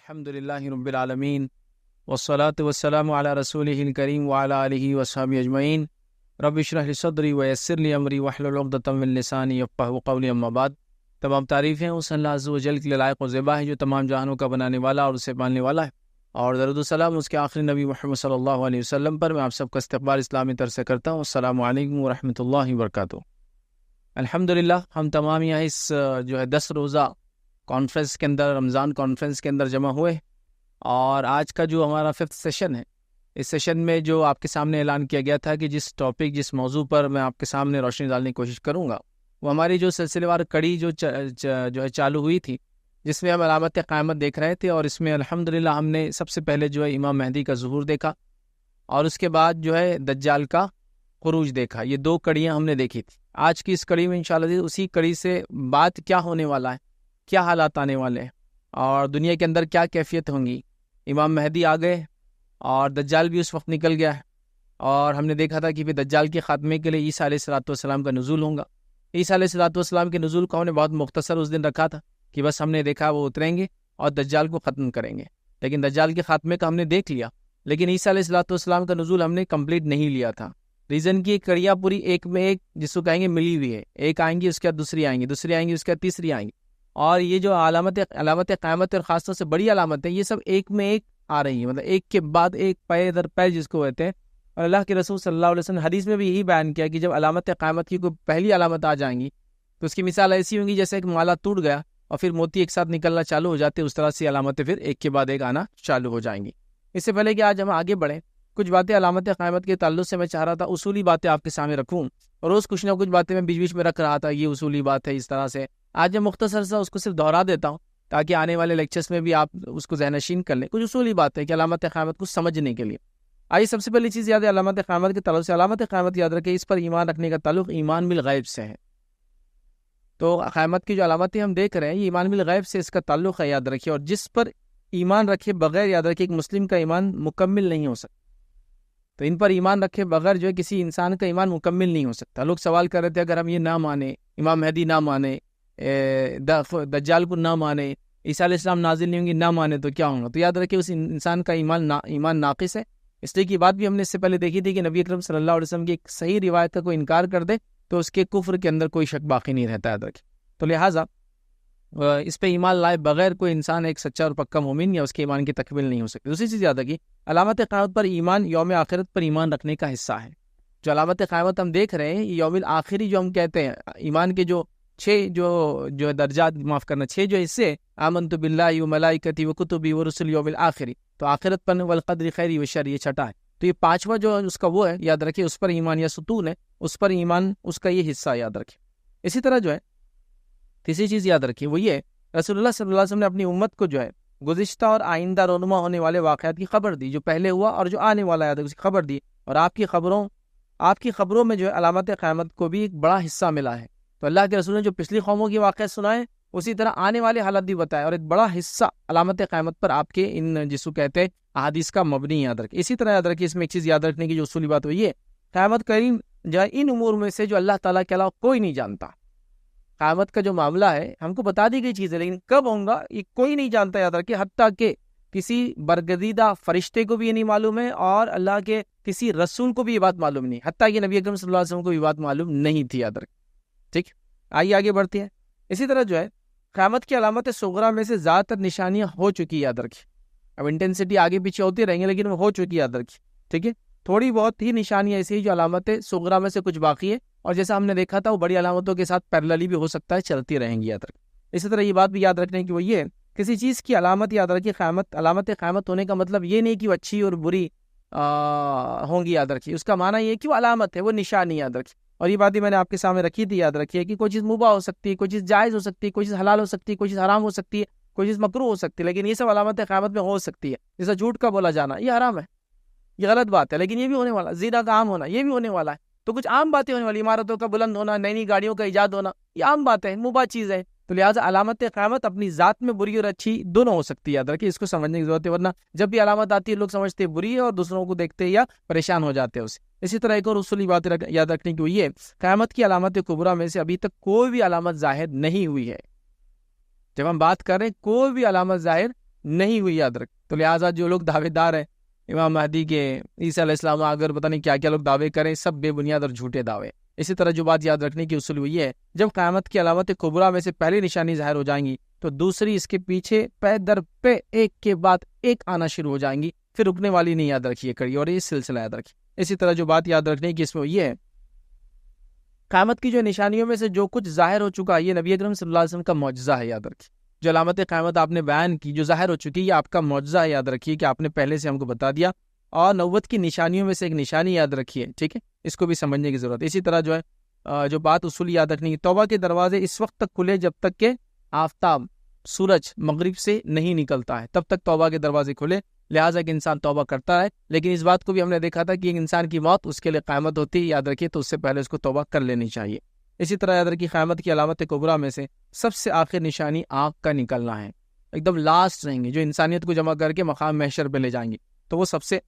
الحمد للہ رب العالمین والصلاة والسلام علی رسولہ الکریم وعلی آلہ وصحبہ اجمعین رب اشرح لی صدری ویسر لی امری واحلل عقدۃ من لسانی یفقہوا قولی اما بعد۔ تمام تعریفیں اس اللہ عز و جل کے لائق و زیبا ہے جو تمام جہانوں کا بنانے والا اور اسے پالنے والا ہے، اور درود و سلام اس کے آخری نبی محمد صلی اللہ علیہ وسلم پر میں آپ سب کا استقبال اسلامی طرح سے کرتا ہوں۔ السلام علیکم ورحمۃ اللہ وبرکاتہ۔ الحمدللہ ہم تمام یہاں اس 10 روزہ کانفرنس کے اندر، رمضان کانفرنس کے اندر جمع ہوئے، اور آج کا جو ہمارا 5th سیشن ہے، اس سیشن میں جو آپ کے سامنے اعلان کیا گیا تھا کہ جس ٹاپک، جس موضوع پر میں آپ کے سامنے روشنی ڈالنے کی کوشش کروں گا، وہ ہماری جو سلسلے وار کڑی جو ہے چالو ہوئی تھی، جس میں ہم علامت قیامت دیکھ رہے تھے، اور اس میں الحمدللہ ہم نے سب سے پہلے جو ہے امام مہدی کا ظہور دیکھا، اور اس کے بعد جو ہے دجال کا خروج دیکھا۔ یہ 2 کڑیاں ہم نے دیکھی تھی۔ آج کی اس کڑی میں انشاءاللہ اسی کڑی سے بات کیا ہونے والا ہے، کیا حالات آنے والے ہیں، اور دنیا کے اندر کیا کیفیت ہوں گی۔ امام مہدی آ گئے اور دجال بھی اس وقت نکل گیا ہے، اور ہم نے دیکھا تھا کہ پھر دجال کے خاتمے کے لیے عیسیٰ علیہ السلام کا نزول ہوگا۔ عیسیٰ علیہ السلام کے نزول کو ہم نے بہت مختصر اس دن رکھا تھا کہ بس ہم نے دیکھا وہ اتریں گے اور دجال کو ختم کریں گے، لیکن دجال کے خاتمے کا ہم نے دیکھ لیا، لیکن عیسیٰ علیہ السلام کا نزول ہم نے کمپلیٹ نہیں لیا تھا۔ ریزن کی کڑیاں پوری ایک میں ایک جس کو کہیں گے ملی ہوئی ہے، ایک آئیں گی اس کے بعد دوسری آئیں گی، دوسری آئیں گی اس کے بعد تیسری آئیں گی، اور یہ جو علامت قیامت اور خاص طور سے بڑی علامت ہے، یہ سب ایک میں ایک آ رہی ہیں، مطلب ایک کے بعد ایک، پے در پے جس کو کہتے ہیں۔ اور اللہ کے رسول صلی اللہ علیہ وسلم نے حدیث میں بھی یہی بیان کیا کہ جب علامت قیامت کی کوئی پہلی علامت آ جائیں گی تو اس کی مثال ایسی ہوں گی جیسے ایک مالا ٹوٹ گیا اور پھر موتی ایک ساتھ نکلنا چالو ہو جاتے، اس طرح سے علامتیں پھر ایک کے بعد ایک آنا چالو ہو جائیں گی۔ اس سے پہلے کہ آج ہم آگے بڑھیں، کچھ باتیں علامت قیامت کے تعلق سے میں چاہ رہا تھا اصولی باتیں آپ کے سامنے رکھوں، اور روز کچھ نہ کچھ باتیں میں بیچ بیچ میں رکھ رہا تھا، یہ اصولی بات ہے اس طرح سے۔ آج میں مختصر سا اس کو صرف دہرا دیتا ہوں تاکہ آنے والے لیکچرز میں بھی آپ اس کو ذہن نشین کر لیں۔ کچھ اصولی بات ہے کہ علامت قیامت کو سمجھنے کے لیے آئیے سب سے پہلی چیز یاد ہے علامت قیامت کے تعلق سے۔ علامت قیامت یاد رکھیں، اس پر ایمان رکھنے کا تعلق ایمان بالغیب سے ہے۔ تو قیامت کی جو علامتیں ہم دیکھ رہے ہیں یہ ایمان بالغیب سے اس کا تعلق ہے، یاد رکھیے، اور جس پر ایمان رکھے بغیر، یاد رکھیے، ایک مسلم کا ایمان مکمل نہیں ہو سکتا۔ تو ان پر ایمان رکھے بغیر جو ہے کسی انسان کا ایمان مکمل نہیں ہو سکتا۔ لوگ سوال کر رہے تھے اگر ہم یہ نہ مانیں، امام مہدی نہ مانیں، دجال کو نہ مانیں، عیسیٰ علیہ السلام نازل نہیں ہوں گے نہ مانے تو کیا ہوگا؟ تو یاد رکھیں اس انسان کا ایمان ناقص ہے۔ اس لیے کی بات بھی ہم نے اس سے پہلے دیکھی تھی کہ نبی اکرم صلی اللہ علیہ وسلم کی ایک صحیح روایت کا کوئی انکار کر دے تو اس کے کفر کے اندر کوئی شک باقی نہیں رہتا، یاد رکھیں۔ تو لہٰذا اس پہ ایمان لائے بغیر کوئی انسان ایک سچا اور پکا مومن یا اس کے ایمان کی تکمیل نہیں ہو سکتی۔ دوسری چیز یاد رکھیے، علامت قیامت پر ایمان یوم آخرت پر ایمان رکھنے کا حصہ ہے۔ جو علامت قیامت ہم دیکھ رہے ہیں، یوم آخری جو ہم کہتے ہیں، ایمان کے جو 6 جو درجات، معاف کرنا 6 جو حصے، آمنت باللہ و ملائکتی و کتبی و رسل یوم الآخری، تو آخرت پر والقدر خیری و شر، یہ 6 ہے۔ تو یہ 5واں جو اس کا وہ ہے، یاد رکھیے، اس پر ایمان یا ستون ہے، اس پر ایمان، اس کا یہ حصہ یاد رکھیے۔ اسی طرح جو ہے تیسری چیز یاد رکھیے وہ یہ، رسول اللہ صلی اللہ علیہ وسلم نے اپنی امت کو جو ہے گزشتہ اور آئندہ رونما ہونے والے واقعات کی خبر دی، جو پہلے ہوا اور جو آنے والا ہے اس کی خبر دی، اور آپ کی خبروں میں جو ہے علامت قیامت کو بھی ایک بڑا حصہ ملا ہے۔ تو اللہ کے رسول نے جو پچھلی قوموں کی واقعات سنائے، اسی طرح آنے والے حالات بھی بتائے، اور ایک بڑا حصہ علامت قیامت پر آپ کے ان جس کو کہتے ہیں احادیث کا مبنی، یاد رکھیں۔ اسی طرح یاد رکھیے، اس میں ایک چیز یاد رکھنے کی جو اصولی بات ہوئی ہے، قیامت کریم جو ہے ان امور میں سے جو اللہ تعالیٰ کے علاوہ کوئی نہیں جانتا۔ قیامت کا جو معاملہ ہے ہم کو بتا دی گئی چیز ہے، لیکن کب ہوگا یہ کوئی نہیں جانتا، یاد رکھیے، حتیٰ کہ کسی برگزیدہ فرشتے کو بھی یہ نہیں معلوم ہے، اور اللہ کے کسی رسول کو بھی یہ بات معلوم نہیں، حتیٰ کہ نبی اکرم صلی اللہ علیہ وسلم کو یہ بات معلوم نہیں تھی، یاد رکھیں۔ ٹھیک، آئیے آگے بڑھتے ہیں۔ اسی طرح جو ہے قیامت کی علامت صغریٰ میں سے زیادہ تر نشانیاں ہو چکی، یاد رکھیں۔ اب انٹینسٹی آگے پیچھے ہوتی رہیں گے لیکن وہ ہو چکی، یاد رکھیں۔ ٹھیک ہے، تھوڑی بہت ہی نشانیاں ایسی ہیں جو علامت صغریٰ میں سے کچھ باقی ہے، اور جیسا ہم نے دیکھا تھا وہ بڑی علامتوں کے ساتھ پیرللی بھی ہو سکتا ہے، چلتی رہیں گی، یاد رکھیں۔ اسی طرح یہ بات بھی یاد رکھنے کی وہ یہ، کسی چیز کی علامت، یاد رکھیے، علامت قیامت ہونے کا مطلب یہ نہیں کہ وہ اچھی اور بری ہوں گی، یاد رکھیے۔ اس کا معنی یہ کہ وہ علامت ہے، وہ نشانی، یاد رکھیے۔ اور یہ بات بھی میں نے آپ کے سامنے رکھی تھی، یاد رکھیے، کہ کوئی چیز مباح ہو سکتی ہے، کوئی چیز جائز ہو سکتی ہے، کوئی چیز حلال ہو سکتی ہے، کوئی چیز حرام ہو سکتی ہے، کوئی چیز مکروہ ہو سکتی ہے، لیکن یہ سب علامت قیامت میں ہو سکتی ہے۔ جیسا جھوٹ کا بولا جانا یہ حرام ہے، یہ غلط بات ہے، لیکن یہ بھی ہونے والا، زنا کا عام ہونا یہ بھی ہونے والا ہے۔ تو کچھ عام باتیں ہونے والی، عمارتوں کا بلند ہونا، نئی گاڑیوں کا ایجاد ہونا، یہ عام بات ہے، مباح چیز ہے۔ تو لہٰذا علامت قیامت اپنی ذات میں بری اور اچھی دونوں ہو سکتی ہے، یاد رکھیے، اس کو سمجھنے کی ضرورت ہے، ورنہ جب بھی علامت آتی ہے لوگ سمجھتے ہیں بری ہے اور دوسروں کو دیکھتے یا پریشان ہو جاتے ہیں اسے۔ اسی طرح ایک اور اصولی بات یاد رکھنے کی وہ یہ، قیامت کی علامت کبریٰ میں سے ابھی تک کوئی بھی علامت ظاہر نہیں ہوئی ہے۔ جب ہم بات کر رہے ہیں کوئی بھی علامت ظاہر نہیں ہوئی، یاد رکھ. تو لہٰذا جو لوگ دعوے دار ہیں امام مہدی کے، عیسیٰ علیہ السلام اگر پتہ نہیں کیا کیا لوگ دعوے کریں، سب بے بنیاد اور جھوٹے دعوے. اسی طرح جو بات یاد رکھنے کی اصول ہوئی ہے، جب قیامت کی علامت کبریٰ میں سے پہلی نشانی ظاہر ہو جائیں گی تو دوسری اس کے پیچھے پے در پہ ایک کے بعد ایک آنا شروع ہو جائیں گی، پھر رکنے والی نہیں. یاد رکھیے کڑی، اور یہ سلسلہ یاد رکھیے. اسی طرح جو بات یاد رکھنے کی اس میں یہ ہے، قیامت کی جو نشانیوں میں سے جو کچھ ظاہر ہو چکا، یہ نبی اکرم صلی اللہ علیہ وسلم کا معجزہ ہے. یاد رکھیے جو علامت قیامت آپ نے بیان کی، جو ظاہر ہو چکی، یہ آپ کا معجزہ ہے. یاد رکھیے کہ آپ نے پہلے سے ہم کو بتا دیا. اور نبوت کی نشانیوں میں سے ایک نشانی یاد رکھیے، ٹھیک ہے، اس کو بھی سمجھنے کی ضرورت ہے. اسی طرح جو ہے جو بات اصول یاد رکھنے کی، توبہ کے دروازے اس وقت تک کھلے جب تک کہ آفتاب سورج مغرب سے نہیں نکلتا ہے، تب تک توبہ کے دروازے کھلے. لہٰذا کہ انسان توبہ کرتا ہے. لیکن اس بات کو بھی ہم نے دیکھا تھا کہ ایک انسان کی موت اس کے لیے قیامت ہوتی ہے. یاد رکھیے تو اس سے پہلے اس کو توبہ کر لینی چاہیے. اسی طرح یاد رکھیے قیامت کی علامت کبریٰ میں سے سب سے آخر نشانی آنکھ کا نکلنا ہے. ایک دم لاسٹ رہیں گے جو انسانیت کو جمع کر کے مقام محشر پہ لے جائیں گی، تو وہ سب سے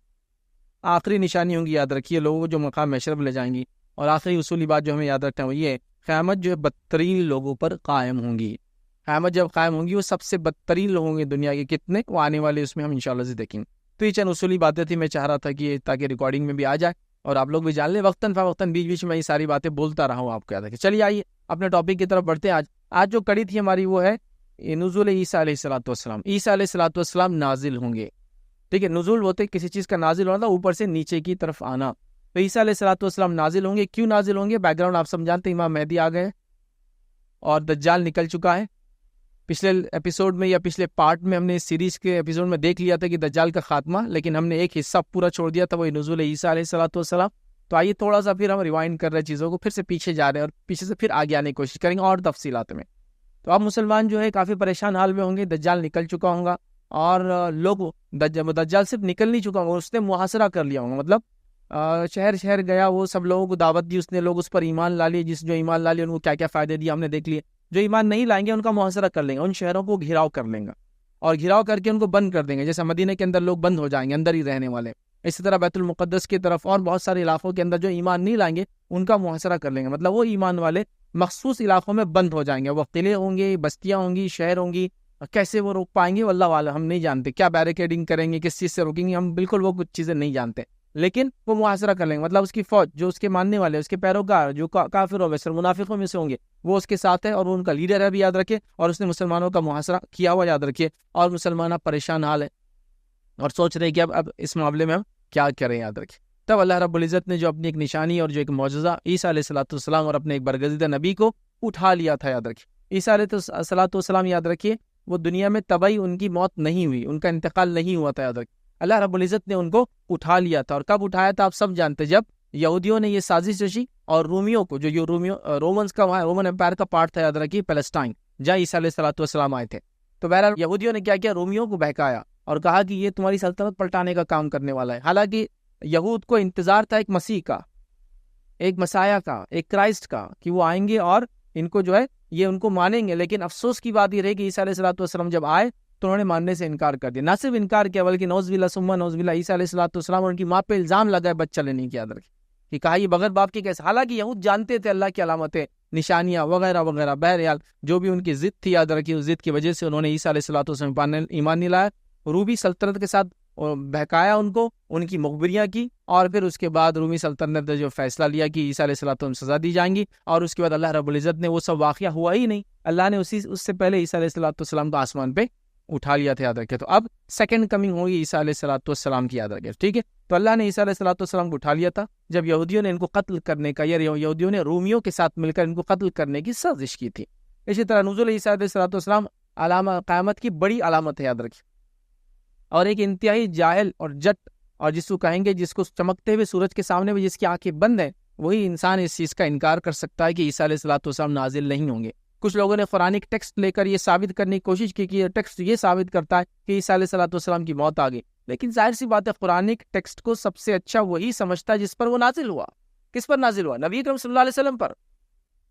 آخری نشانی ہوں گی. یاد رکھیے لوگوں کو جو مقام محشر پہ لے جائیں گی. اور آخری اصولی بات جو ہمیں یاد رکھنا ہے وہ یہ ہے، قیامت جو ہے بدترین لوگوں پر قائم ہوں گی. قیامت جب قائم ہوں گی وہ سب سے بدترین لوگ ہوں گے دنیا کے. کتنے؟ وہ آنے والے اس میں ہم انشاءاللہ سے دیکھیں گے. تو یہ چند اصولی باتیں تھیں، میں چاہ رہا تھا کہ تاکہ ریکارڈنگ میں بھی آ جائے اور آپ لوگ بھی جان لیں. وقتاً فوقتاً بیچ بیچ میں یہ ساری باتیں بولتا رہا ہوں آپ کو یاد رکھیں. چلیے آئیے اپنے ٹاپک کی طرف بڑھتے ہیں. آج جو کڑی تھی ہماری وہ ہے نزول عیسیٰ علیہ الصلوۃ والسلام. عیسیٰ علیہ الصلوۃ والسلام نازل ہوں گے. ٹھیک ہے، نزول ہوتے کسی چیز کا نازل ہونا تھا، اوپر سے نیچے کی طرف آنا. تو عیسیٰ علیہ الصلوۃ والسلام نازل ہوں گے. کیوں نازل ہوں گے؟ بیک گراؤنڈ آپ سب جانتے ہیں. امام مہدی آ گئے اور دجال نکل چکا ہے. پچھلے ایپیسوڈ میں یا پچھلے پارٹ میں ہم نے اس سیریز کے ایپیسوڈ میں دیکھ لیا تھا کہ دجال کا خاتمہ، لیکن ہم نے ایک حصہ پورا چھوڑ دیا تھا، وہ نزول عیسیٰ علیہ الصلوۃ والسلام. تو آئیے تھوڑا سا پھر ہم ریوائنڈ کر رہے ہیں چیزوں کو، پھر سے پیچھے جا رہے ہیں اور پیچھے سے پھر آگے آنے کی کوشش کریں گے اور تفصیلات میں. تو اب مسلمان جو ہے کافی پریشان حال میں ہوں گے. دجال نکل چکا ہوگا اور لوگ دجال صرف نکل نہیں چکا ہوگا، اس نے محاصرہ کر لیا ہوگا. مطلب شہر شہر گیا، وہ سب لوگوں کو دعوت دی اس نے، لوگ اس پر ایمان لا لیے. جو ایمان لا لیے ان کو کیا کیا فائدے دیا ہم نے دیکھ لیے. جو ایمان نہیں لائیں گے ان کا محاصرہ کر لیں گے، ان شہروں کو گھیراؤ کر لیں گا اور گھیراؤ کر کے ان کو بند کر دیں گے. جیسے مدینہ کے اندر لوگ بند ہو جائیں گے، اندر ہی رہنے والے. اسی طرح بیت المقدس کی طرف اور بہت سارے علاقوں کے اندر جو ایمان نہیں لائیں گے ان کا محاصرہ کر لیں گے. مطلب وہ ایمان والے مخصوص علاقوں میں بند ہو جائیں گے. وہ قلعے ہوں گے، بستیاں ہوں گی، شہر ہوں گی. کیسے وہ روک پائیں گے واللہ عالم، ہم نہیں جانتے. کیا بیریکیڈنگ کریں گے، کس چیز سے روکیں گے، ہم بالکل وہ کچھ چیزیں نہیں جانتے. لیکن وہ محاصرہ کر لیں گے. مطلب اس کی فوج جو اس کے ماننے والے، اس کے پیروکار جو کافروں میں سے منافقوں میں سے ہوں گے، وہ اس کے ساتھ ہے اور وہ ان کا لیڈر ہے بھی. یاد رکھے. اور اس نے مسلمانوں کا محاصرہ کیا ہوا، یاد رکھیے. اور مسلمان پریشان حال ہے اور سوچ رہے کہ اب اس معاملے میں ہم کیا کریں. یاد رکھیں. تب اللہ رب العزت نے جو اپنی ایک نشانی اور جو ایک معجزہ عیسیٰ علیہ الصلوۃ والسلام اور اپنے ایک برگزیدہ نبی کو اٹھا لیا تھا. یاد رکھیے. عیسیٰ علیہ الصلوۃ والسلام یاد رکھیے وہ دنیا میں طبعی ان کی موت نہیں ہوئی، ان کا انتقال نہیں ہوا تھا. یاد رکھیے. اللہ رب العزت نے ان کو اٹھا لیا تھا. اور کب اٹھایا تھا آپ سب جانتے، جب یہودیوں نے یہ سازش رچی اور رومیوں کو، جو رومنز کا وہاں رومن امپائر کا پارٹ تھا، یاد رکھیے پیلسٹائن، جہاں عیسیٰ علیہ الصلوۃ والسلام آئے تھے. تو بہرحال یہودیوں نے کیا کیا، رومیوں کو بہکایا اور کہا کہ یہ تمہاری سلطنت پلٹانے کا کام کرنے والا ہے. حالانکہ یہود کو انتظار تھا ایک مسیح کا، ایک مسایہ کا، ایک کرائسٹ کا، کہ وہ آئیں گے اور ان کو جو ہے یہ ان کو مانیں گے. لیکن افسوس کی بات یہ رہی کہ عیسیٰ علیہ الصلوۃ والسلام جب آئے تو انہوں نے ماننے سے انکار کر دیا. نہ صرف انکار کیا بلکہ نعوذ باللہ ثم نعوذ باللہ عیسیٰ علیہ الصلوۃ والسلام اور ان کی ماں پہ الزام لگائے بچہ لینے کی. یاد رکھیں کہ کہا یہ بغیر باپ کے کیسے. حالانکہ یہود جانتے تھے اللہ کی علامتیں، نشانیاں وغیرہ وغیرہ. بہرحال جو بھی ان کی ضد تھی، یاد رکھیے اس ضد کی وجہ سے انہوں نے عیسیٰ علیہ الصلوۃ والسلام پر ایمان نہیں لایا. رومی سلطنت کے ساتھ بہکایا ان کو، ان کی مخبریاں کی، اور پھر اس کے بعد رومی سلطنت نے جو فیصلہ لیا کہ عیسیٰ علیہ الصلوۃ والسلام سزا دی جائیں گی. اور اس کے بعد اللہ رب العزت نے وہ سب واقعہ ہوا ہی نہیں، اللہ نے اس سے پہلے عیسیٰ علیہ الصلوۃ والسلام کو آسمان پہ اٹھا لیا تھا. یاد رکھے. تو اب سیکنڈ کمنگ ہوئی عیسیٰ علیہ الصلوۃ والسلام کی. یاد رکھے. ٹھیک ہے. تو اللہ نے عیسیٰ علیہ الصلوۃ والسلام کو اٹھا لیا تھا جب یہودیوں نے ان کو قتل کرنے کا، یا یہودیوں نے رومیوں کے ساتھ مل کر ان کو قتل کرنے کی سازش کی تھی. اسی طرح نزول عیسیٰ علیہ الصلوۃ والسلام علامہ قیامت کی بڑی علامت ہے. یاد رکھیے. اور ایک انتہائی جاہل اور جٹ، اور جس کو کہیں گے جس کو چمکتے ہوئے سورج کے سامنے بھی جس کی آنکھیں بند ہیں، وہی انسان اس چیز کا انکار کر سکتا ہے کہ عیسیٰ علیہ الصلوۃ والسلام نازل نہیں ہوں گے. کچھ لوگوں نے قرآنک ٹیکسٹ لے کر یہ ثابت کرنے کی کوشش کی کہ یہ ٹیکسٹ یہ ثابت کرتا ہے کہ عیسیٰ علیہ الصلوۃ والسلام کی موت آ گئی. لیکن ظاہر سی بات ہے قرآنک ٹیکسٹ کو سب سے اچھا وہی سمجھتا ہے جس پر وہ نازل ہوا. کس پر نازل ہوا؟ نبی اکرم صلی اللہ علیہ وسلم پر.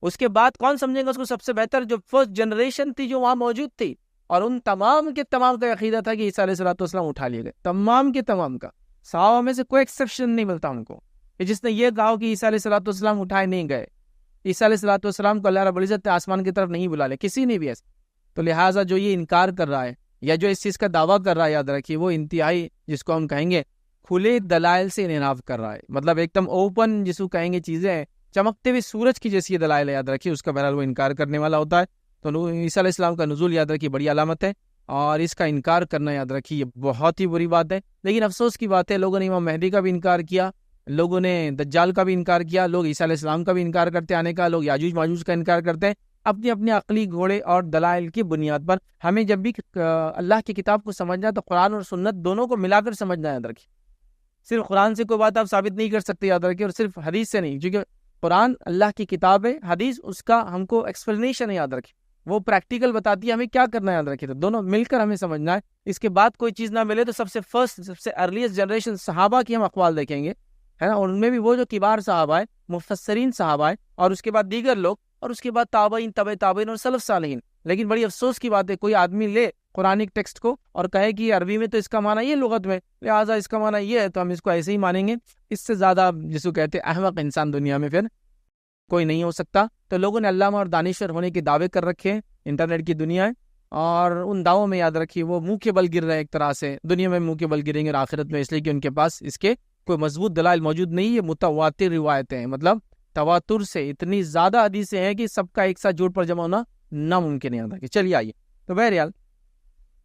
اس کے بعد کون سمجھے گا اس کو سب سے بہتر؟ جو فرسٹ جنریشن تھی جو وہاں موجود تھی. اور ان تمام کے تمام کا عقیدہ تھا کہ عیسیٰ علیہ الصلوۃ والسلام اٹھا لیے گئے. تمام کے تمام کا. صحابہ میں سے کوئی ایکسیپشن نہیں ملتا ان کو کہ جس نے یہ کہا کہ عیسیٰ علیہ الصلوۃ والسلام اٹھائے نہیں گئے. عیسیٰ علیہ الصلوۃ والسلام کو اللہ رب العزت نے آسمان کی طرف نہیں بلا لے، کسی نے بھی ایسا. تو لہٰذا جو یہ انکار کر رہا ہے یا جو اس چیز کا دعویٰ کر رہا ہے، یاد رکھیے وہ انتہائی جس کو ہم کہیں گے کھلے دلائل سے انحراف کر رہا ہے، مطلب ایک دم اوپن جس کو کہیں گے چیزیں ہیں، چمکتے ہوئے سورج کی جیسی یہ دلائل ہے، یاد رکھیے اس کا بہرحال وہ انکار کرنے والا ہوتا ہے۔ تو عیسیٰ علیہ السلام کا نزول یاد رکھیے بڑی علامت ہے، اور اس کا انکار کرنا یاد رکھیے یہ بہت ہی بری بات ہے۔ لیکن افسوس کی بات ہے لوگوں نے امام مہدی کا بھی انکار کیا، لوگوں نے دجال کا بھی انکار کیا، لوگ عیسیٰ علیہ السلام کا بھی انکار کرتے آنے کا، لوگ یاجوج ماجوج کا انکار کرتے ہیں اپنی اپنی عقلی گھوڑے اور دلائل کی بنیاد پر۔ ہمیں جب بھی اللہ کی کتاب کو سمجھنا ہے تو قرآن اور سنت دونوں کو ملا کر سمجھنا ہے، یاد رکھیے صرف قرآن سے کوئی بات آپ ثابت نہیں کر سکتے، یاد رکھیے، اور صرف حدیث سے نہیں، کیونکہ قرآن اللہ کی کتاب ہے، حدیث اس کا ہم کو ایکسپلینیشن ہے، یاد رکھیے وہ پریکٹیکل بتاتی ہے ہمیں کیا کرنا ہے، یاد رکھیے تو دونوں مل کر ہمیں سمجھنا ہے۔ اس کے بعد کوئی چیز نہ ملے تو سب سے فرسٹ سب سے ارلیسٹ جنریشن صحابہ کی ہم اقوال دیکھیں گے، ہے نا، ان میں بھی وہ جو کبار صحابہ ہے، مفسرین صحابہ ہے، اور اس کے بعد دیگر لوگ، اور اس کے بعد تابعین، تبع تابعین اور سلف صالحین۔ لیکن بڑی افسوس کی بات ہے کوئی آدمی لے قرآنک ٹیکسٹ کو اور کہے کہ عربی میں تو اس کا معنی یہ، لغت میں لہٰذا اس کا معنی یہ ہے تو ہم اس کو ایسے ہی مانیں گے۔ اس سے زیادہ جس کو کہتے ہیں احمق انسان دنیا میں پھر کوئی نہیں ہو سکتا۔ تو لوگوں نے علامہ اور دانشور ہونے کے دعوے کر رکھے ہیں، انٹرنیٹ کی دنیا ہے، اور ان دعووں میں یاد رکھیے وہ منہ کے بل گر رہے ہیں، ایک طرح سے دنیا میں منہ کے بل گریں گے اور آخرت میں، اس لیے کہ ان کے پاس اس کے کوئی مضبوط دلائل موجود نہیں ہے، متواتر روایتیں ہیں، مطلب تواتر سے اتنی زیادہ حدیثیں ہیں کہ سب کا ایک ساتھ جوڑ پر جمع ہونا ناممکن ہے۔ کہ چلیے آئیے، تو بہرحال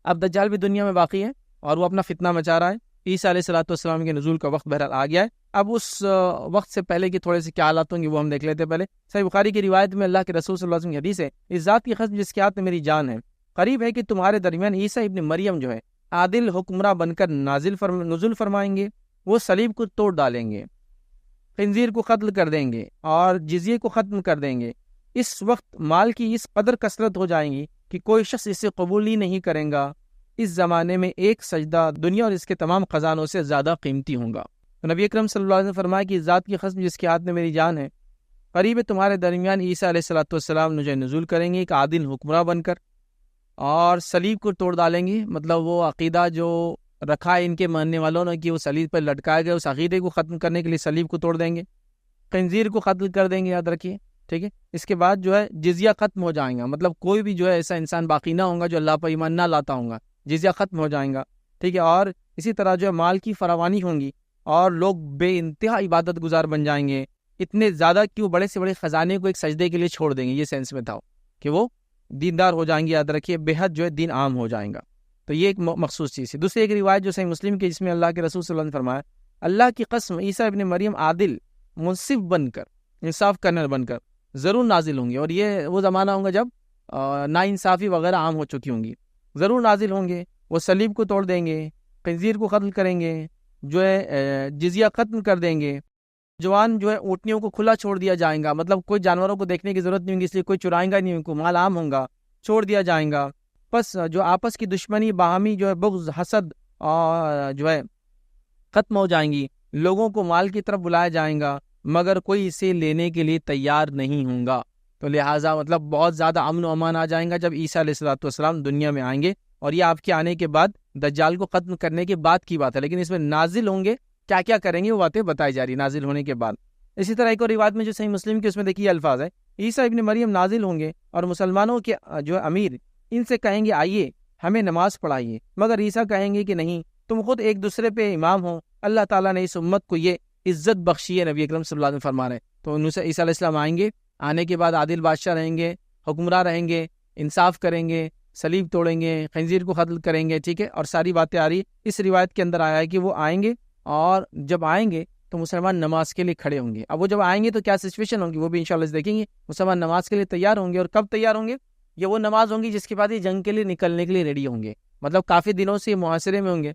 اب دجال بھی دنیا میں باقی ہے اور وہ اپنا فتنہ مچا رہا ہے۔ عیسیٰ علیہ السلام کے نزول کا وقت بہرحال آ گیا ہے۔ اب اس وقت سے پہلے کے تھوڑے سے کیا حالات ہوں گے وہ ہم دیکھ لیتے ہیں۔ پہلے صحیح بخاری کی روایت میں اللہ کے رسول صلی اللہ علیہ وسلم کی حدیث ہے، اس ذات کی قسم جس کے ہاتھ میں میری جان ہے، قریب ہے کہ تمہارے درمیان عیسیٰ ابن مریم جو ہے عادل حکمراں بن کر نزول فرمائیں گے، وہ صلیب کو توڑ ڈالیں گے، خنزیر کو قتل کر دیں گے اور جزیے کو ختم کر دیں گے۔ اس وقت مال کی اس قدر کثرت ہو جائیں گی کہ کوئی شخص اسے قبول ہی نہیں کرے گا۔ اس زمانے میں ایک سجدہ دنیا اور اس کے تمام خزانوں سے زیادہ قیمتی ہوں گا۔ تو نبی اکرم صلی اللہ علیہ وسلم فرمایا کہ ذات کی قسم جس کے ہاتھ میں میری جان ہے، قریب تمہارے درمیان عیسیٰ علیہ السلام نزول کریں گے ایک عادل حکمراں بن کر، اور صلیب کو توڑ ڈالیں گے، مطلب وہ عقیدہ جو رکھا ہے ان کے ماننے والوں نے کہ وہ صلیب پر لٹکایا گیا، اس عقیدے کو ختم کرنے کے لیے صلیب کو توڑ دیں گے، خنزیر کو قتل کر دیں گے، یاد رکھیے، ٹھیک ہے۔ اس کے بعد جو ہے جزیہ ختم ہو جائیں گا، مطلب کوئی بھی جو ہے ایسا انسان باقی نہ ہوگا جو اللہ پر ایمان نہ لاتا ہوگا، جزیہ ختم ہو جائیں گا، ٹھیک ہے۔ اور اسی طرح جو ہے مال کی فراوانی ہوں گی اور لوگ بے انتہا عبادت گزار بن جائیں گے، اتنے زیادہ کہ وہ بڑے سے بڑے خزانے کو ایک سجدے کے لیے چھوڑ دیں گے، یہ سینس میں تھا کہ وہ دیندار ہو جائیں گے، یاد رکھیے بے حد جو ہے دین عام ہو جائیں گا۔ تو یہ ایک مخصوص چیز ہے۔ دوسری ایک روایت جو صحیح مسلم کی، جس میں اللہ کے رسول صلی اللہ علیہ وسلم نے فرمایا، اللہ کی قسم عیسیٰ ابن مریم عادل منصف بن کر، انصاف کرنے بن کر ضرور نازل ہوں گے، اور یہ وہ زمانہ ہوں گا جب ناانصافی وغیرہ عام ہو چکی ہوں گی، ضرور نازل ہوں گے۔ وہ صلیب کو توڑ دیں گے، خنزیر کو قتل کریں گے، جو ہے جزیہ ختم کر دیں گے، جوان جو ہے اونٹنیوں کو کھلا چھوڑ دیا جائے گا، مطلب کوئی جانوروں کو دیکھنے کی ضرورت نہیں ہوگی، اس لیے کوئی چرائے گا نہیں، ان کو مال عام ہوں گا، چھوڑ دیا جائے گا۔ بس جو آپس کی دشمنی، باہمی جو ہے بغض، حسد اور جو ہے ختم ہو جائیں گی، لوگوں کو مال کی طرف بلایا جائیں گا، مگر کوئی اسے لینے کے لیے تیار نہیں ہوں گا۔ تو لہٰذا مطلب بہت زیادہ امن و امان آ جائیں گا جب عیسیٰ علیہ السلام دنیا میں آئیں گے، اور یہ آپ کے آنے کے بعد دجال کو ختم کرنے کے بعد کی بات ہے، لیکن اس میں نازل ہوں گے، کیا کیا کریں گے وہ باتیں بتائی جا رہی نازل ہونے کے بعد۔ اسی طرح ایک اور روایت میں جو صحیح مسلم کی، اس میں دیکھیے الفاظ ہے، عیسیٰ ابن مریم نازل ہوں گے اور مسلمانوں کے جو امیر ان سے کہیں گے آئیے ہمیں نماز پڑھائیے، مگر عیسیٰ کہیں گے کہ نہیں، تم خود ایک دوسرے پہ امام ہو، اللہ تعالیٰ نے اس امت کو یہ عزت بخشی ہے، نبی اکرم صلی اللہ علیہ وسلم فرما رہے ہیں۔ تو ان سے عیسیٰ علیہ السلام آئیں گے، آنے کے بعد عادل بادشاہ رہیں گے، حکمراں رہیں گے، انصاف کریں گے، صلیب توڑیں گے، خنزیر کو قتل کریں گے، ٹھیک ہے، اور ساری باتیں آ رہی۔ اس روایت کے اندر آیا ہے کہ وہ آئیں گے، اور جب آئیں گے تو مسلمان نماز کے لیے کھڑے ہوں گے۔ اب وہ جب آئیں گے تو کیا سچویشن ہوگی وہ بھی انشاءاللہ دیکھیں گے۔ مسلمان نماز کے لیے تیار ہوں گے، اور کب تیار ہوں گے؟ یہ وہ نماز ہوں گی جس کے بعد یہ جنگ کے لیے نکلنے کے لیے ریڈی ہوں گے، مطلب کافی دنوں سے یہ محاصرے میں ہوں گے،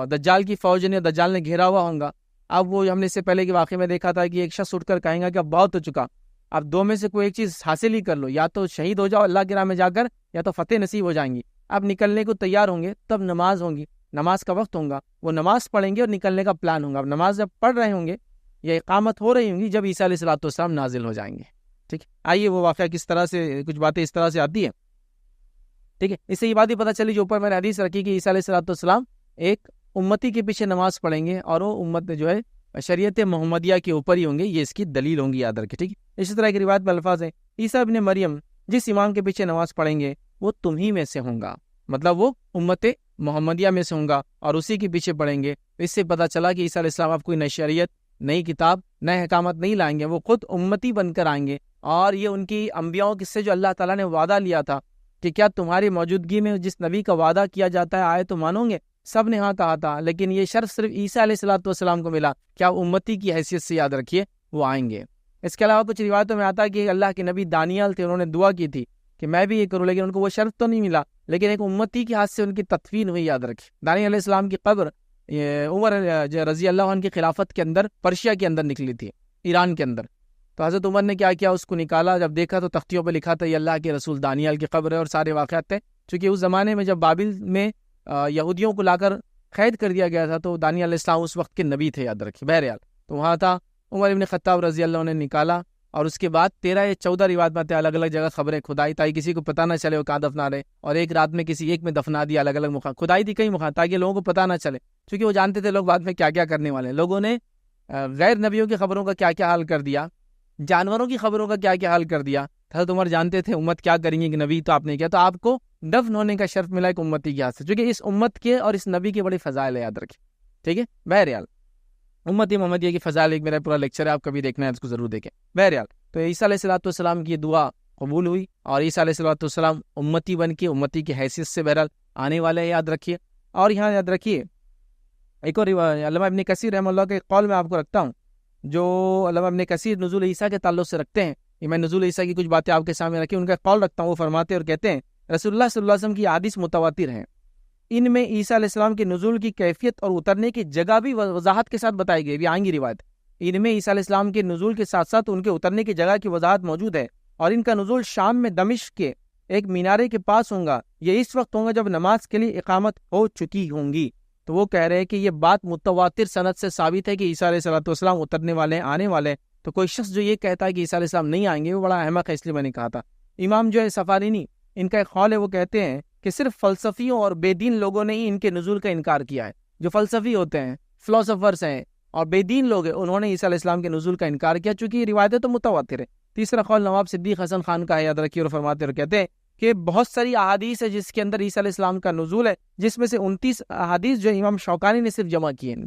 دجال کی فوج نے، دجال نے گھیرا ہوا ہوں گا۔ اب وہ ہم نے اس سے پہلے کے واقعے میں دیکھا تھا کہ ایک شخص اٹھ کر کہیں گا کہ اب بہت ہو چکا، اب دو میں سے کوئی ایک چیز حاصل ہی کر لو، یا تو شہید ہو جاؤ اللہ کی راہ میں جا کر، یا تو فتح نصیب ہو جائیں گی۔ اب نکلنے کو تیار ہوں گے، تب نماز ہوں گی، نماز کا وقت ہوگا، وہ نماز پڑھیں گے اور نکلنے کا پلان ہوگا۔ اب نماز جب پڑھ رہے ہوں گے یا اقامت ہو رہی ہوں گی، جب عیسیٰ علیہ السلام نازل ہو جائیں گے، ٹھیک ہے۔ آئیے وہ واقعہ کس طرح سے، کچھ باتیں اس طرح سے آتی ہیں، ٹھیک ہے۔ اس سے یہ بات ہی پتہ چلی جو اوپر میں نے حدیث رکھی کہ عیسیٰ علیہ السلام ایک امتی کے پیچھے نماز پڑھیں گے، اور وہ امت جو ہے شریعت محمدیہ کے اوپر ہی ہوں گے، یہ اس کی دلیل ہوں گی، یاد رکھیں، ٹھیک ہے۔ اسی طرح کی روایت میں الفاظ ہے، عیسیٰ ابن مریم جس امام کے پیچھے نماز پڑھیں گے وہ تم ہی میں سے ہوں گا، مطلب وہ امت محمدیہ میں سے ہوں گا اور اسی کے پیچھے پڑیں گے۔ اس سے پتہ چلا کہ عیسیٰ علیہ السلام آپ کوئی نئی شریعت، نئی کتاب، نئے احکامات نہیں لائیں گے، وہ خود امتی بن کر آئیں گے۔ اور یہ ان کی انبیاؤں سے جو اللہ تعالیٰ نے وعدہ لیا تھا کہ کیا تمہاری موجودگی میں جس نبی کا وعدہ کیا جاتا ہے آئے تو مانو گے، سب نے ہاں کہا تھا، لیکن یہ شرف صرف عیسیٰ علیہ السلام کو ملا، کیا امتی کی حیثیت سے یاد رکھیے وہ آئیں گے۔ اس کے علاوہ کچھ روایتوں میں آتا ہے کہ اللہ کے نبی دانیال تھے، انہوں نے دعا کی تھی کہ میں بھی یہ کروں، لیکن ان کو وہ شرف تو نہیں ملا، لیکن ایک امتی کے ہاتھ سے ان کی تدفین ہوئی، یاد رکھیں۔ دانیال علیہ السلام کی قبر عمر رضی اللہ عنہ کی خلافت کے اندر پرشیا کے اندر نکلی تھی، ایران کے اندر۔ تو حضرت عمر نے کیا کیا، اس کو نکالا، جب دیکھا تو تختیوں پہ لکھا تھا یہ اللہ کے رسول دانیال کی قبر ہے، اور سارے واقعات تھے۔ چونکہ اس زمانے میں جب بابل میں یہودیوں کو لا کر قید کر دیا گیا تھا تو دانیال علیہ السلام اس وقت کے نبی تھے، یاد رکھیں۔ بہرحال تو وہاں تھا، عمر ابن خطاب رضی اللہ عنہ نے نکالا، اور اس کے بعد 13 یا 14 روایت میں الگ الگ جگہ خبریں کھدائی، تاکہ کسی کو پتہ نہ چلے وہ کہاں دفنا رہے، اور ایک رات میں کسی ایک میں دفنا دیا، الگ الگ مقام کھدائی تھی کئی مقام، تاکہ لوگوں کو پتہ نہ چلے، کیونکہ وہ جانتے تھے لوگ بعد میں کیا کیا کرنے والے ہیں۔ لوگوں نے غیر نبیوں کی خبروں کا کیا کیا حال کر دیا، جانوروں کی خبروں کا کیا کیا حال کر دیا۔ حضرت عمر جانتے تھے امت کیا کریں گے، کہ نبی تو آپ نے کیا، تو آپ کو دفن ہونے کا شرف ملا ایک امتی کے ہاتھ سے، کیونکہ اس امت کے اور اس نبی کے بڑے فضائل ہے، یاد رکھیں، ٹھیک ہے۔ بہرحال امتی محمدیہ کی فضائل ایک میرا پورا لیکچر ہے، آپ کبھی دیکھنا ہے اس کو ضرور دیکھیں۔ بہرحال تو عیسیٰ علیہ السلام کی دعا قبول ہوئی، اور عیسیٰ علیہ السلام امتی بن کے امتی کی حیثیت سے بہرحال آنے والے ہیں، یاد رکھیے۔ اور یہاں یاد رکھیے ایک اور علامہ ابن کثیر رحمہ اللہ کے قول میں آپ کو رکھتا ہوں، جو علامہ ابن کثیر نزول عیسیٰ کے تعلق سے رکھتے ہیں، یہ میں نزول عیسیٰ کی کچھ باتیں آپ کے سامنے رکھی، ان کا قول رکھتا ہوں۔ وہ فرماتے اور کہتے ہیں رسول اللہ صلی اللہ علیہ وسلم کی احادیث متواتر ہیں، ان میں عیسیٰ علیہ السلام کے نزول کی کیفیت اور اترنے کی جگہ بھی وضاحت کے ساتھ بتائی گئی، بھی آئیں گی روایت۔ ان میں عیسیٰ علیہ السلام کے نزول کے ساتھ ساتھ ان کے اترنے کی جگہ کی وضاحت موجود ہے، اور ان کا نزول شام میں دمشق کے ایک مینارے کے پاس ہوگا، یہ اس وقت ہوگا جب نماز کے لیے اقامت ہو چکی ہوں گی۔ تو وہ کہہ رہے ہیں کہ یہ بات متواتر سند سے ثابت ہے کہ عیسیٰ علیہ السلام اترنے والے ہیں، آنے والے ہیں۔ تو کوئی شخص جو یہ کہتا ہے کہ عیسیٰ علیہ السلام نہیں آئیں گے وہ بڑا احمق ہے، اس لیے میں نے کہا تھا۔ امام جو ہے سفارینی، ان کا ایک قول ہے، وہ کہتے ہیں کہ صرف فلسفیوں اور بے دین لوگوں نے ہی ان کے نزول کا انکار کیا ہے۔ جو فلسفی ہوتے ہیں، فلاسفرز ہیں اور بے دین لوگ ہیں، انہوں نے عیسیٰ علیہ السلام کے نزول کا انکار کیا، چونکہ یہ روایتیں تو متواتر ہیں۔ تیسرا قول نواب صدیق حسن خان کا ہے، یاد رکھیے، اور فرماتے اور کہتے ہیں کہ بہت ساری احادیث ہے جس کے اندر عیسیٰ علیہ السلام کا نزول ہے، جس میں سے 29 احادیث جو امام شوکانی نے صرف جمع کی ہیں،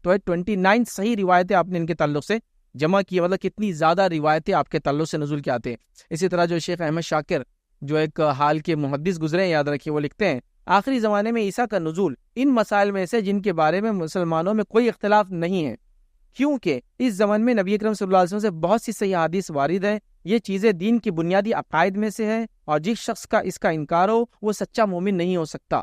تو 29 صحیح روایتیں آپ نے ان کے تعلق سے جمع کی، مطلب کتنی زیادہ روایتیں آپ کے تعلق سے نزول کے آتے ہیں۔ اسی طرح جو شیخ احمد شاکر جو ایک حال کے محدث گزرے ہیں، یاد رکھیے، وہ لکھتے ہیں آخری زمانے میں عیسیٰ کا نزول ان مسائل میں سے جن کے بارے میں مسلمانوں میں کوئی اختلاف نہیں ہے، کیونکہ اس زمانے میں نبی اکرم صلی اللہ علیہ وسلم سے بہت سی صحیح حدیث وارد ہے، یہ چیزیں دین کی بنیادی عقائد میں سے ہے، اور جس شخص کا اس کا انکار ہو وہ سچا مومن نہیں ہو سکتا۔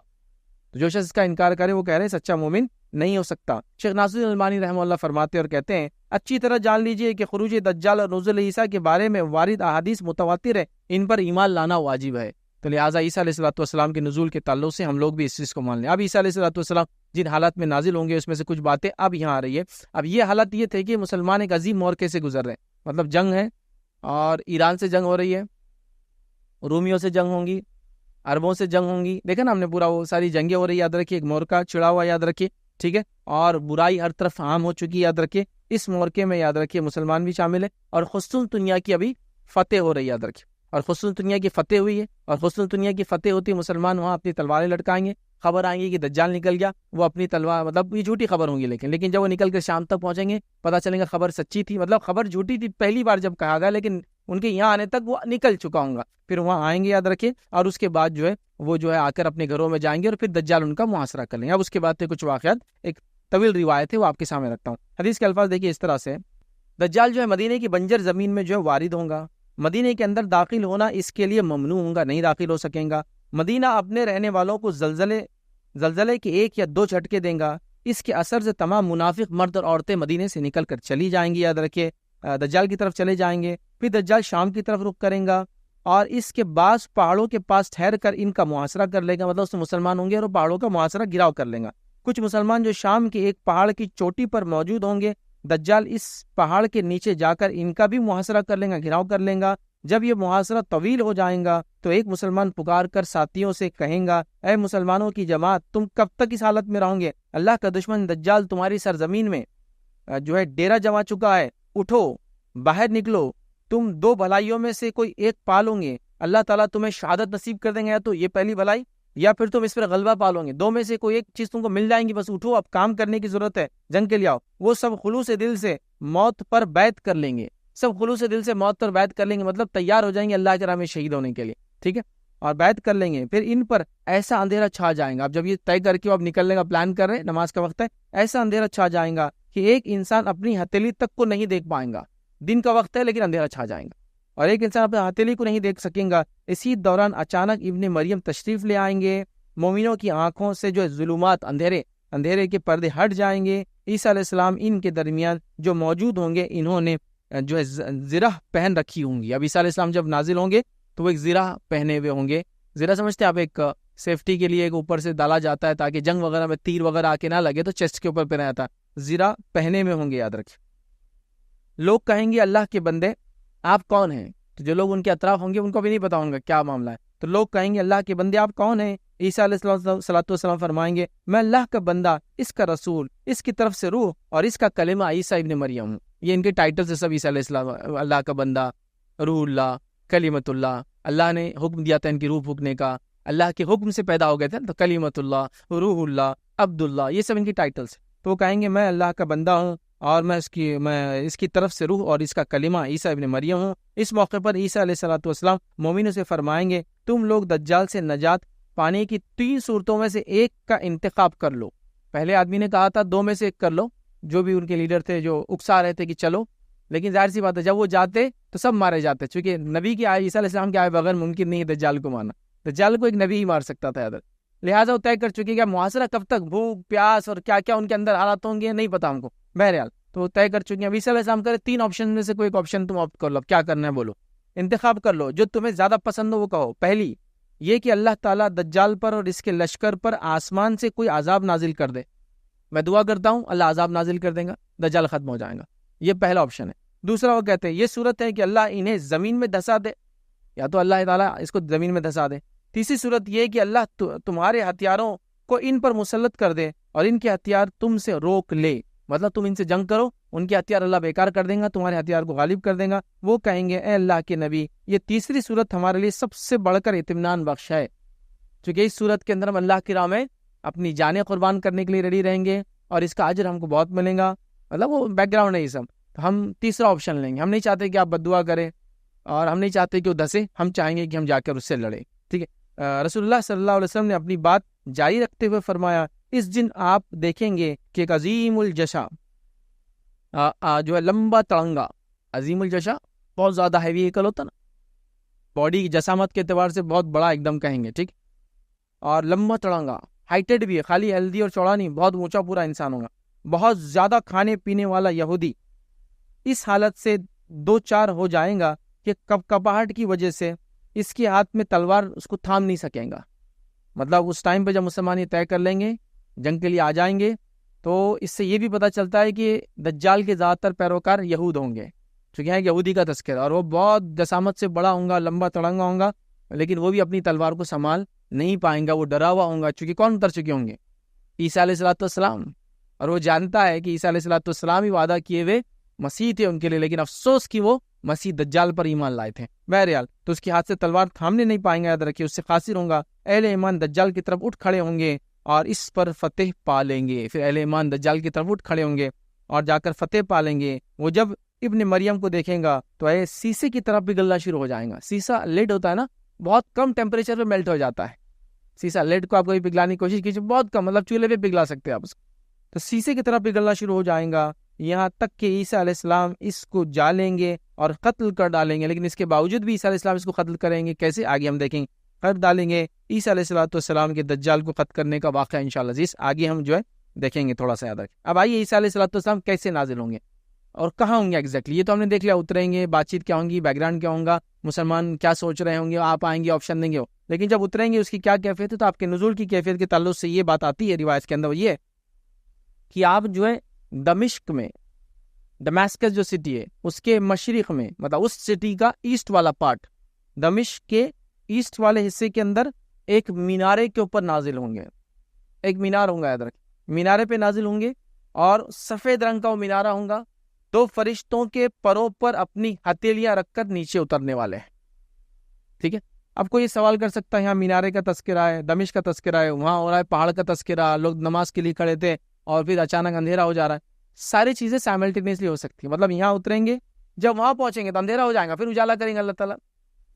تو جو شخص اس کا انکار کرے وہ کہہ رہے ہیں سچا مومن نہیں ہو سکتا۔ شیخ ناصر الالبانی رحمہ اللہ فرماتے اور کہتے ہیں اچھی طرح جان لیجئے کہ خروج دجال اور نزول عیسیٰ کے بارے میں وارد احادیث متواتر ہے، ان پر ایمان لانا واجب ہے۔ تو لہٰذا عیسیٰ علیہ السلام کے نزول کے تعلق سے ہم لوگ بھی اس چیز کو مان لیں۔ اب عیسیٰ علیہ السلام جن حالات میں نازل ہوں گے اس میں سے کچھ باتیں اب یہاں آ رہی ہے۔ اب یہ حالت یہ تھے کہ مسلمان ایک عظیم موقع سے گزر رہے ہیں، مطلب جنگ ہے، اور ایران سے جنگ ہو رہی ہے، رومیوں سے جنگ ہوں گی، عربوں سے جنگ ہوں گی، دیکھیں نا ہم نے پورا وہ ساری جنگیں ہو رہی، یاد رکھیے، ایک مورکہ چھڑا ہوا، یاد رکھیے، ٹھیک ہے، اور برائی ہر طرف عام ہو چکی، یاد رکھیے۔ اس مورکے میں یاد رکھیے مسلمان بھی شامل ہے، اور قسطنطنیہ کی ابھی فتح ہو رہی ہے، یاد رکھیے، اور قسطنطنیہ کی فتح ہوئی ہے، اور قسطنطنیہ کی فتح ہوتی ہے مسلمان وہاں اپنی تلواریں لٹکائیں گے، خبر آئیں گی کہ دجال نکل گیا، وہ اپنی تلوار، مطلب یہ جھوٹی خبر ہوں گی، لیکن جب وہ نکل کر شام تک پہنچیں گے پتہ چلے گا خبر سچی تھی، مطلب خبر جھوٹی تھی پہلی بار جب کہا گیا، لیکن ان کے یہاں آنے تک وہ نکل چکا ہوں گا، پھر وہاں آئیں گے، یاد رکھیے، اور اس کے بعد جو ہے وہ جو ہے آ کر اپنے گھروں میں جائیں گے، اور پھر دجال ان کا محاصرہ کر لیں گے۔ اب اس کے بعد کچھ واقعات، ایک طویل روایت ہے وہ آپ کے سامنے رکھتا ہوں۔ حدیث کے الفاظ دیکھیے اس طرح سے، دجال جو ہے مدینے کی بنجر زمین میں جو ہے وارد ہوگا، مدینے کے اندر داخل ہونا اس کے لیے ممنوع ہوگا، نہیں داخل ہو سکیں گا۔ مدینہ اپنے رہنے والوں کو زلزلے کے 1 یا 2 جھٹکے دیں گا، اس کے اثر سے تمام منافق مرد اور عورتیں مدینے سے نکل کر چلی جائیں گی، یاد رکھیے، دجال کی طرف چلے جائیں گے۔ پھر دجال شام کی طرف رخ کریں گا، اور اس کے بعض پہاڑوں کے پاس ٹھہر کر ان کا محاصرہ کر لے گا، مطلب اس میں مسلمان ہوں گے اور پہاڑوں کا محاصرہ گراؤ کر لیں گا۔ کچھ مسلمان جو شام کے ایک پہاڑ کی چوٹی پر موجود ہوں گے، دجال اس پہاڑ کے نیچے جا کر ان کا بھی محاصرہ کر لیں گا، گھراؤ کر لیں گا۔ جب یہ محاصرہ طویل ہو جائیں گا تو ایک مسلمان پکار کر ساتھیوں سے کہیں گا، اے مسلمانوں کی جماعت، تم کب تک اس حالت میں رہو گے؟ اللہ کا دشمن دجال تمہاری سرزمین میں جو ہے ڈیرا جما چکا ہے، اٹھو، باہر نکلو، تم 2 بھلائیوں میں سے کوئی ایک پالو گے، اللہ تعالیٰ تمہیں شہادت نصیب کر دیں گے، یا تو یہ پہلی بھلائی یا پھر تم اس پر غلبہ پالو گے. دو میں سے کوئی ایک چیز تم کو مل جائیں گی. بس اٹھو, اب کام کرنے کی ضرورت ہے, جنگ کے لیے آؤ. وہ سب خلوص دل سے موت پر بیعت کر لیں گے, سب خلوص دل سے موت پر بیعت کر لیں گے, مطلب تیار ہو جائیں گے اللہ کی راہ میں شہید ہونے کے لیے. ٹھیک ہے, اور بیعت کر لیں گے. پھر ان پر ایسا اندھیرا چھا جائیں گا. اب جب یہ طے کر کے اب نکلنے کا پلان کر رہے ہیں, نماز کا وقت ہے, ایسا اندھیرا چھا جائیں گا کہ ایک انسان اپنی ہتھیلی تک کو نہیں دیکھ پائیں گا. دن کا وقت ہے لیکن اندھیرا چھا جائیں گا, اور ایک انسان اپنی ہتھیلی کو نہیں دیکھ سکیں گا. اسی دوران اچانک ابن مریم تشریف لے آئیں گے. مومنوں کی آنکھوں سے جو ظلمات, اندھیرے کے پردے ہٹ جائیں گے. عیسیٰ علیہ السلام ان کے درمیان جو موجود ہوں گے, انہوں نے جو ہے زرہ پہن رکھی ہوں گی. اب عیسیٰ علیہ السلام جب نازل ہوں گے تو وہ ایک زرہ پہنے ہوئے ہوں گے. زرہ سمجھتے ہیں آپ, ایک سیفٹی کے لیے ایک اوپر سے ڈالا جاتا ہے تاکہ جنگ وغیرہ میں تیر وغیرہ آ کے نہ لگے, تو چیسٹ کے اوپر پہنا جاتا ہے. زرہ پہنے میں ہوں گے, یاد رکھیں. لوگ کہیں گے اللہ کے بندے آپ کون ہیں؟ تو جو لوگ ان کے اطراف ہوں گے ان کو بھی نہیں پتا ہوگا کیا معاملہ ہے. تو لوگ کہیں گے اللہ کے بندے آپ کون ہیں؟ عیسیٰ علیہ السلام فرمائیں گے میں اللہ کا بندہ, اس کا رسول, اس کی طرف سے روح اور اس کا کلمہ عیسیٰ ابن مریم ہوں. یہ ان کے ٹائٹل سے سب عیسیٰ علیہ السلام, اللہ کا بندہ, روح اللہ, کلمت اللہ. اللہ نے حکم دیا تھا ان کی روح پھونکنے کا, اللہ کے حکم سے پیدا ہو گئے تھے, تو کلمت اللہ, روح اللہ, عبد اللہ, یہ سب ان کی ٹائٹلس. تو وہ کہیں گے میں اللہ کا بندہ ہوں اور میں اس کی طرف سے روح اور اس کا کلمہ عیسیٰ ابن مریم ہوں. اس موقع پر عیسیٰ علیہ السلام مومنوں سے فرمائیں گے تم لوگ دجال سے نجات پانے کی 3 صورتوں میں سے ایک کا انتخاب کر لو. پہلے آدمی نے کہا تھا 2 میں سے ایک کر لو, جو بھی ان کے لیڈر تھے جو اکسا رہے تھے کہ چلو, لیکن ظاہر سی بات ہے جب وہ جاتے تو سب مارے جاتے, چونکہ نبی کی آئے, عیسیٰ علیہ السلام کے آئے بغیر ممکن نہیں ہے دجال کو مارنا. دجال کو ایک نبی ہی مار سکتا تھا ادھر. لہٰذا وہ طے کر چکے کہ محاصرہ کب تک, بھوک پیاس اور کیا کیا ان کے اندر حالات ہوں گے نہیں پتا ہم کو. بہرحال تو طے کر چکے ہیں. اب عیسیٰ علیہ السلام کرے 3 آپشن میں سے کوئی ایک آپشن تم آپٹ کر لو, کیا کرنا ہے بولو, انتخاب کر لو, جو تمہیں زیادہ پسند ہو وہ کہو. پہلی یہ کہ اللہ تعالیٰ دجال پر اور اس کے لشکر پر آسمان سے کوئی عذاب نازل کر دے. میں دعا کرتا ہوں اللہ عذاب نازل کر دے گا, دجال ختم ہو جائے گا. یہ پہلا آپشن ہے. دوسرا وہ کہتے ہیں یہ صورت ہے کہ اللہ انہیں زمین میں دھسا دے, یا تو اللہ تعالیٰ اس کو زمین میں دھسا دے. تیسری صورت یہ کہ اللہ تمہارے ہتھیاروں کو ان پر مسلط کر دے اور ان کے ہتھیار تم سے روک لے, مطلب تم ان سے جنگ کرو, ان کے ہتھیار اللہ بیکار کر دیں گا, تمہارے ہتھیار کو غالب کر دیں گا. وہ کہیں گے اے اللہ کے نبی یہ تیسری صورت ہمارے لیے سب سے بڑھ کر اطمینان بخش ہے, چونکہ اس صورت کے اندر ہم اللہ کی راہ میں اپنی جانیں قربان کرنے کے لیے ریڈی رہیں گے اور اس کا اجر ہم کو بہت ملے گا. مطلب وہ بیک گراؤنڈ ہے یہ سب. تو ہم تیسرا آپشن لیں گے. ہم نہیں چاہتے کہ آپ بد دعا کریں اور ہم نہیں چاہتے کہ وہ دھسے, ہم چاہیں گے کہ ہم جا کر اس سے لڑیں. ٹھیک ہے. رسول اللہ صلی اللہ علیہ وسلم نے اپنی بات جاری رکھتے ہوئے فرمایا اس دن آپ دیکھیں گے کہ ایک عظیم الجشا جو ہے لمبا تڑنگا, عظیم الجشا بہت زیادہ ہیوی ایکل ہوتا نا, باڈی کی جسامت کے اعتبار سے بہت بڑا ایک دم کہیں گے, ٹھیک, اور لمبا تڑنگا, ہائٹڈ بھی ہے, خالی ہیلدی اور چوڑا نہیں, بہت اونچا پورا انسان ہوگا, بہت زیادہ کھانے پینے والا یہودی. اس حالت سے 2-4 ہو جائیں گا کہ کپاہٹ کی وجہ سے اس کے ہاتھ میں تلوار اس کو تھام نہیں سکیں گا. مطلب اس ٹائم پہ جب مسلمان یہ طے کر لیں گے جنگ کے لیے آ جائیں گے, تو اس سے یہ بھی پتہ چلتا ہے کہ دجال کے زیادہ تر پیروکار یہود ہوں گے, چونکہ ہے یہودی کا تذکرہ, اور وہ بہت جسامت سے بڑا ہوں گا, لمبا تڑنگا ہوں گا, لیکن وہ بھی اپنی تلوار کو سنبھال نہیں پائیں گا, وہ ڈرا ہوا ہوں گا, چونکہ کون اتر چکے ہوں گے, عیسیٰ علیہ السلام. اور وہ جانتا ہے کہ عیسیٰ علیہ السلام ہی وعدہ کیے ہوئے مسیح تھے ان کے لیے, لیکن افسوس کہ وہ مسیح دجال پر ایمان لائے تھے. بہرحال تو اس کے ہاتھ سے تلوار تھامنے نہیں پائیں گے, یاد رکھیے, اس سے خاسر ہوں گا. اہل ایمان دجال کی طرف اٹھ کھڑے ہوں گے اور اس پر فتح پا لیں گے. پھر اہل ایمان دجال کی طرف اٹھ کھڑے ہوں گے اور جا کر فتح پا لیں گے. وہ جب ابن مریم کو دیکھیں گا تو سیسے کی طرف پگھلنا شروع ہو جائیں گا. سیسا لیڈ ہوتا ہے نا, بہت کم ٹیمپریچر پہ میلٹ ہو جاتا ہے. سیسا لیڈ کو آپ کبھی پگھلانے کی کوشش کیجیے, بہت کم, مطلب چولہے پہ پگھلا سکتے ہیں آپ اس کو. تو سیسے کی طرف پگھلنا شروع ہو جائیں گا, یہاں تک کہ عیسیٰ علیہ السلام اس کو جالیں گے اور قتل کر ڈالیں گے. لیکن اس کے باوجود بھی عیسیٰ علیہ السلام اس کو قتل کریں گے. کیسے, آگے ہم دیکھیں گے. کر ڈالیں گے عیسیٰ علیہ السلام کے دجال کو قتل کرنے کا واقعہ انشاءاللہ عزیز آگے ہم جو ہے دیکھیں گے, تھوڑا سا یاد رکھیں. اب آئیے عیسیٰ علیہ السلام کیسے نازل ہوں گے اور کہاں ہوں گے ایگزیکٹلی, یہ تو ہم نے دیکھ لیا. اتریں گے, بات چیت کیا ہوں گی, بیک گراؤنڈ کیا ہوگا, مسلمان کیا سوچ رہے ہوں گے, آپ آئیں گے آپشن دیں گے. لیکن جب اتریں گے اس کی کیا کیفیت ہے, تو آپ کے نزول کی کیفیت کے تعلق سے یہ بات آتی ہے روایت کے اندر, وہ یہ کہ آپ جو ہے دمشق میں, دمیسکس جو سٹی ہے اس کے مشرق میں, مطلب اس سٹی کا ایسٹ والا پارٹ, دمشق کے ایسٹ والے حصے کے اندر ایک مینارے کے اوپر نازل ہوں گے. ایک مینار ہوں گا, یاد رکھیں, مینارے پہ نازل ہوں گے اور سفید رنگ کا وہ مینارہ ہوں گا. 2 فرشتوں کے پروں پر اپنی ہتھیلیاں رکھ کر نیچے اترنے والے ہیں, ٹھیک ہے. اب کوئی سوال کر سکتا ہے یہاں مینارے کا تذکرہ ہے، دمشق کا تذکرہ ہے، وہاں ہو رہا ہے پہاڑ کا تذکرہ، لوگ نماز کے لیے کھڑے تھے اور پھر اچانک اندھیرا ہو جا رہا ہے. ساری چیزیں سائملٹینیسلی ہو سکتی ہیں. مطلب یہاں اتریں گے، جب وہاں پہنچیں گے تو اندھیرا ہو جائے گا، پھر اجالا کریں گے اللہ تعالیٰ.